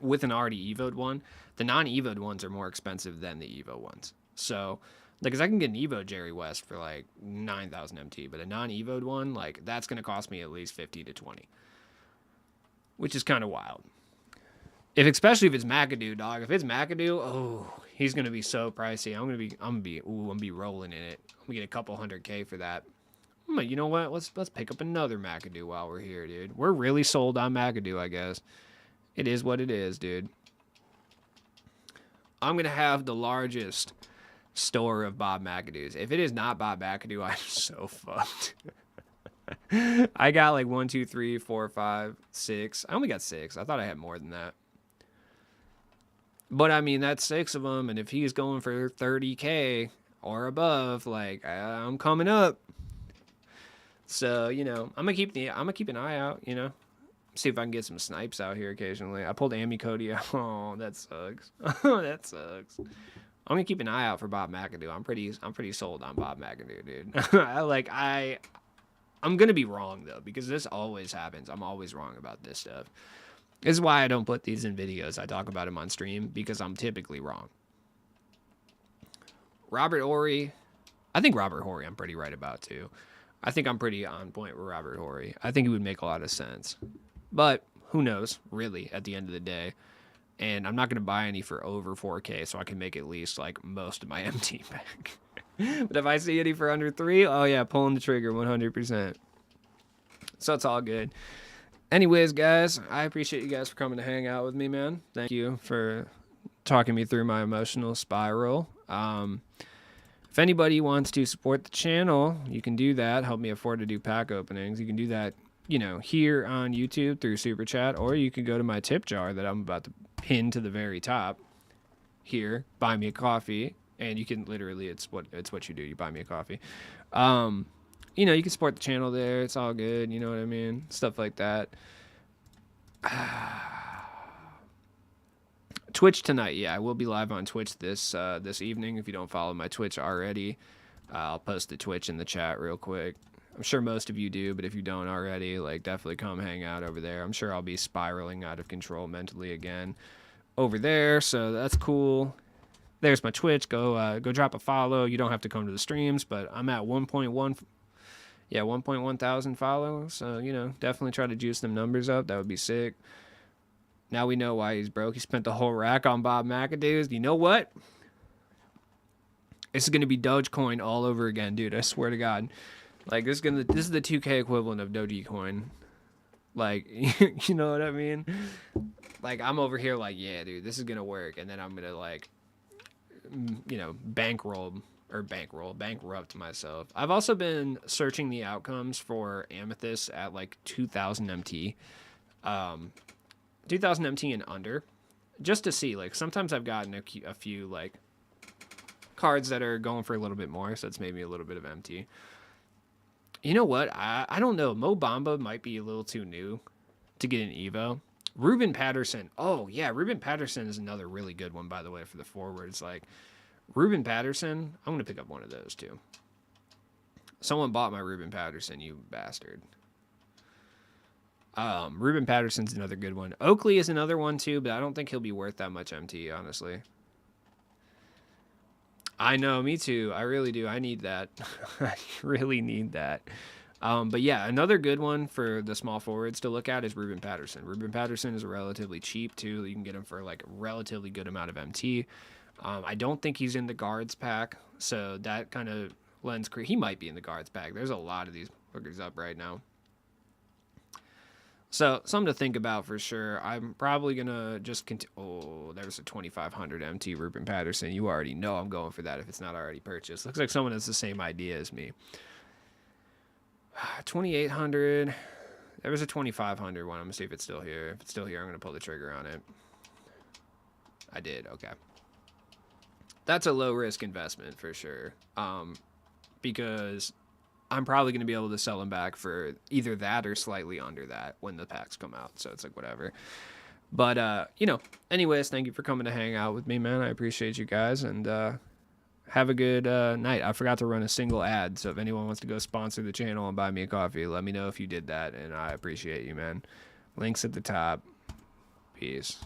with an already evoed one, the non-evoed ones are more expensive than the evo ones. So, because I can get an evo Jerry West for like 9,000 MT, but a non-evoed one, like that's going to cost me at least 50 to 20, which is kind of wild. Especially if it's McAdoo, dog. If it's McAdoo, oh, he's going to be so pricey. I'm going to be rolling in it. I'm going to get a couple 100K for that. You know what? Let's pick up another McAdoo while we're here, dude. We're really sold on McAdoo, I guess. It is what it is, dude. I'm going to have the largest store of Bob McAdoo's. If it is not Bob McAdoo, I'm so fucked. I got like 1, 2, 3, 4, 5, 6. I only got 6. I thought I had more than that. But I mean, that's 6 of them. And if he's going for 30K or above, like I'm coming up. So, I'm gonna keep an eye out, see if I can get some snipes out here occasionally. I pulled Amy Cody out. Oh, that sucks. That sucks. I'm gonna keep an eye out for Bob McAdoo. I'm pretty sold on Bob McAdoo, dude. I'm gonna be wrong though, because this always happens. I'm always wrong about this stuff. This is why I don't put these in videos. I talk about them on stream because I'm typically wrong. Robert Horry. I think Robert Horry I'm pretty right about too. I think I'm pretty on point with Robert Horry. I think it would make a lot of sense. But who knows, really, at the end of the day. And I'm not going to buy any for over 4K, so I can make at least like most of my MT back. But if I see any for under 3, oh yeah, pulling the trigger 100%. So it's all good. Anyways, guys, I appreciate you guys for coming to hang out with me, man. Thank you for talking me through my emotional spiral. If anybody wants to support the channel, you can do that. Help me afford to do pack openings. You can do that, here on YouTube through Super Chat, or you can go to my tip jar that I'm about to pin to the very top here. Buy me a coffee, and you can literally, it's what you do. You buy me a coffee. you know, you can support the channel there. It's all good. You know what I mean? Stuff like that. Twitch tonight. Yeah, I will be live on Twitch this evening. If you don't follow my Twitch already, I'll post the Twitch in the chat real quick. I'm sure most of you do, but if you don't already, like, definitely come hang out over there. I'm sure I'll be spiraling out of control mentally again over there, so that's cool. There's my Twitch. Go drop a follow. You don't have to come to the streams, but I'm at 1.1 thousand follows. So, you know, definitely try to juice them numbers up. That would be sick. Now we know why he's broke. He spent the whole rack on Bob McAdoo's. You know what? This is gonna be Dogecoin all over again, dude. I swear to God. Like, this is the 2K equivalent of Dogecoin. Like, you know what I mean? Like, I'm over here like, yeah, dude, this is gonna work, and then I'm gonna, like, you know, bankrupt myself. I've also been searching the outcomes for Amethyst at like 2000 MT, 2000 MT and under, just to see. Like, sometimes I've gotten a few like cards that are going for a little bit more, so it's made me a little bit of MT. You know what? I don't know. Mo Bamba might be a little too new to get an Evo. Ruben Patterson. Oh, yeah. Ruben Patterson is another really good one, by the way, for the forwards. Like, Ruben Patterson, I'm going to pick up one of those, too. Someone bought my Ruben Patterson, you bastard. Ruben Patterson's another good one. Oakley is another one, too, but I don't think he'll be worth that much MT, honestly. I know, me too. I really do. I need that. I really need that. But yeah, another good one for the small forwards to look at is Ruben Patterson. Ruben Patterson is relatively cheap too. You can get him for like a relatively good amount of MT. I don't think he's in the guards pack, so that kind of lends. He might be in the guards pack. There's a lot of these hookers up right now. So, something to think about for sure. I'm probably going to just continue. Oh, there's a 2500 MT Ruben Patterson. You already know I'm going for that if it's not already purchased. Looks like someone has the same idea as me. 2800. There was a 2500 one. I'm going to see if it's still here. If it's still here, I'm going to pull the trigger on it. I did. Okay. That's a low risk investment for sure. Because I'm probably going to be able to sell them back for either that or slightly under that when the packs come out. So it's like whatever. But, you know, anyways, thank you for coming to hang out with me, man. I appreciate you guys. And have a good night. I forgot to run a single ad. So if anyone wants to go sponsor the channel and buy me a coffee, let me know if you did that. And I appreciate you, man. Links at the top. Peace.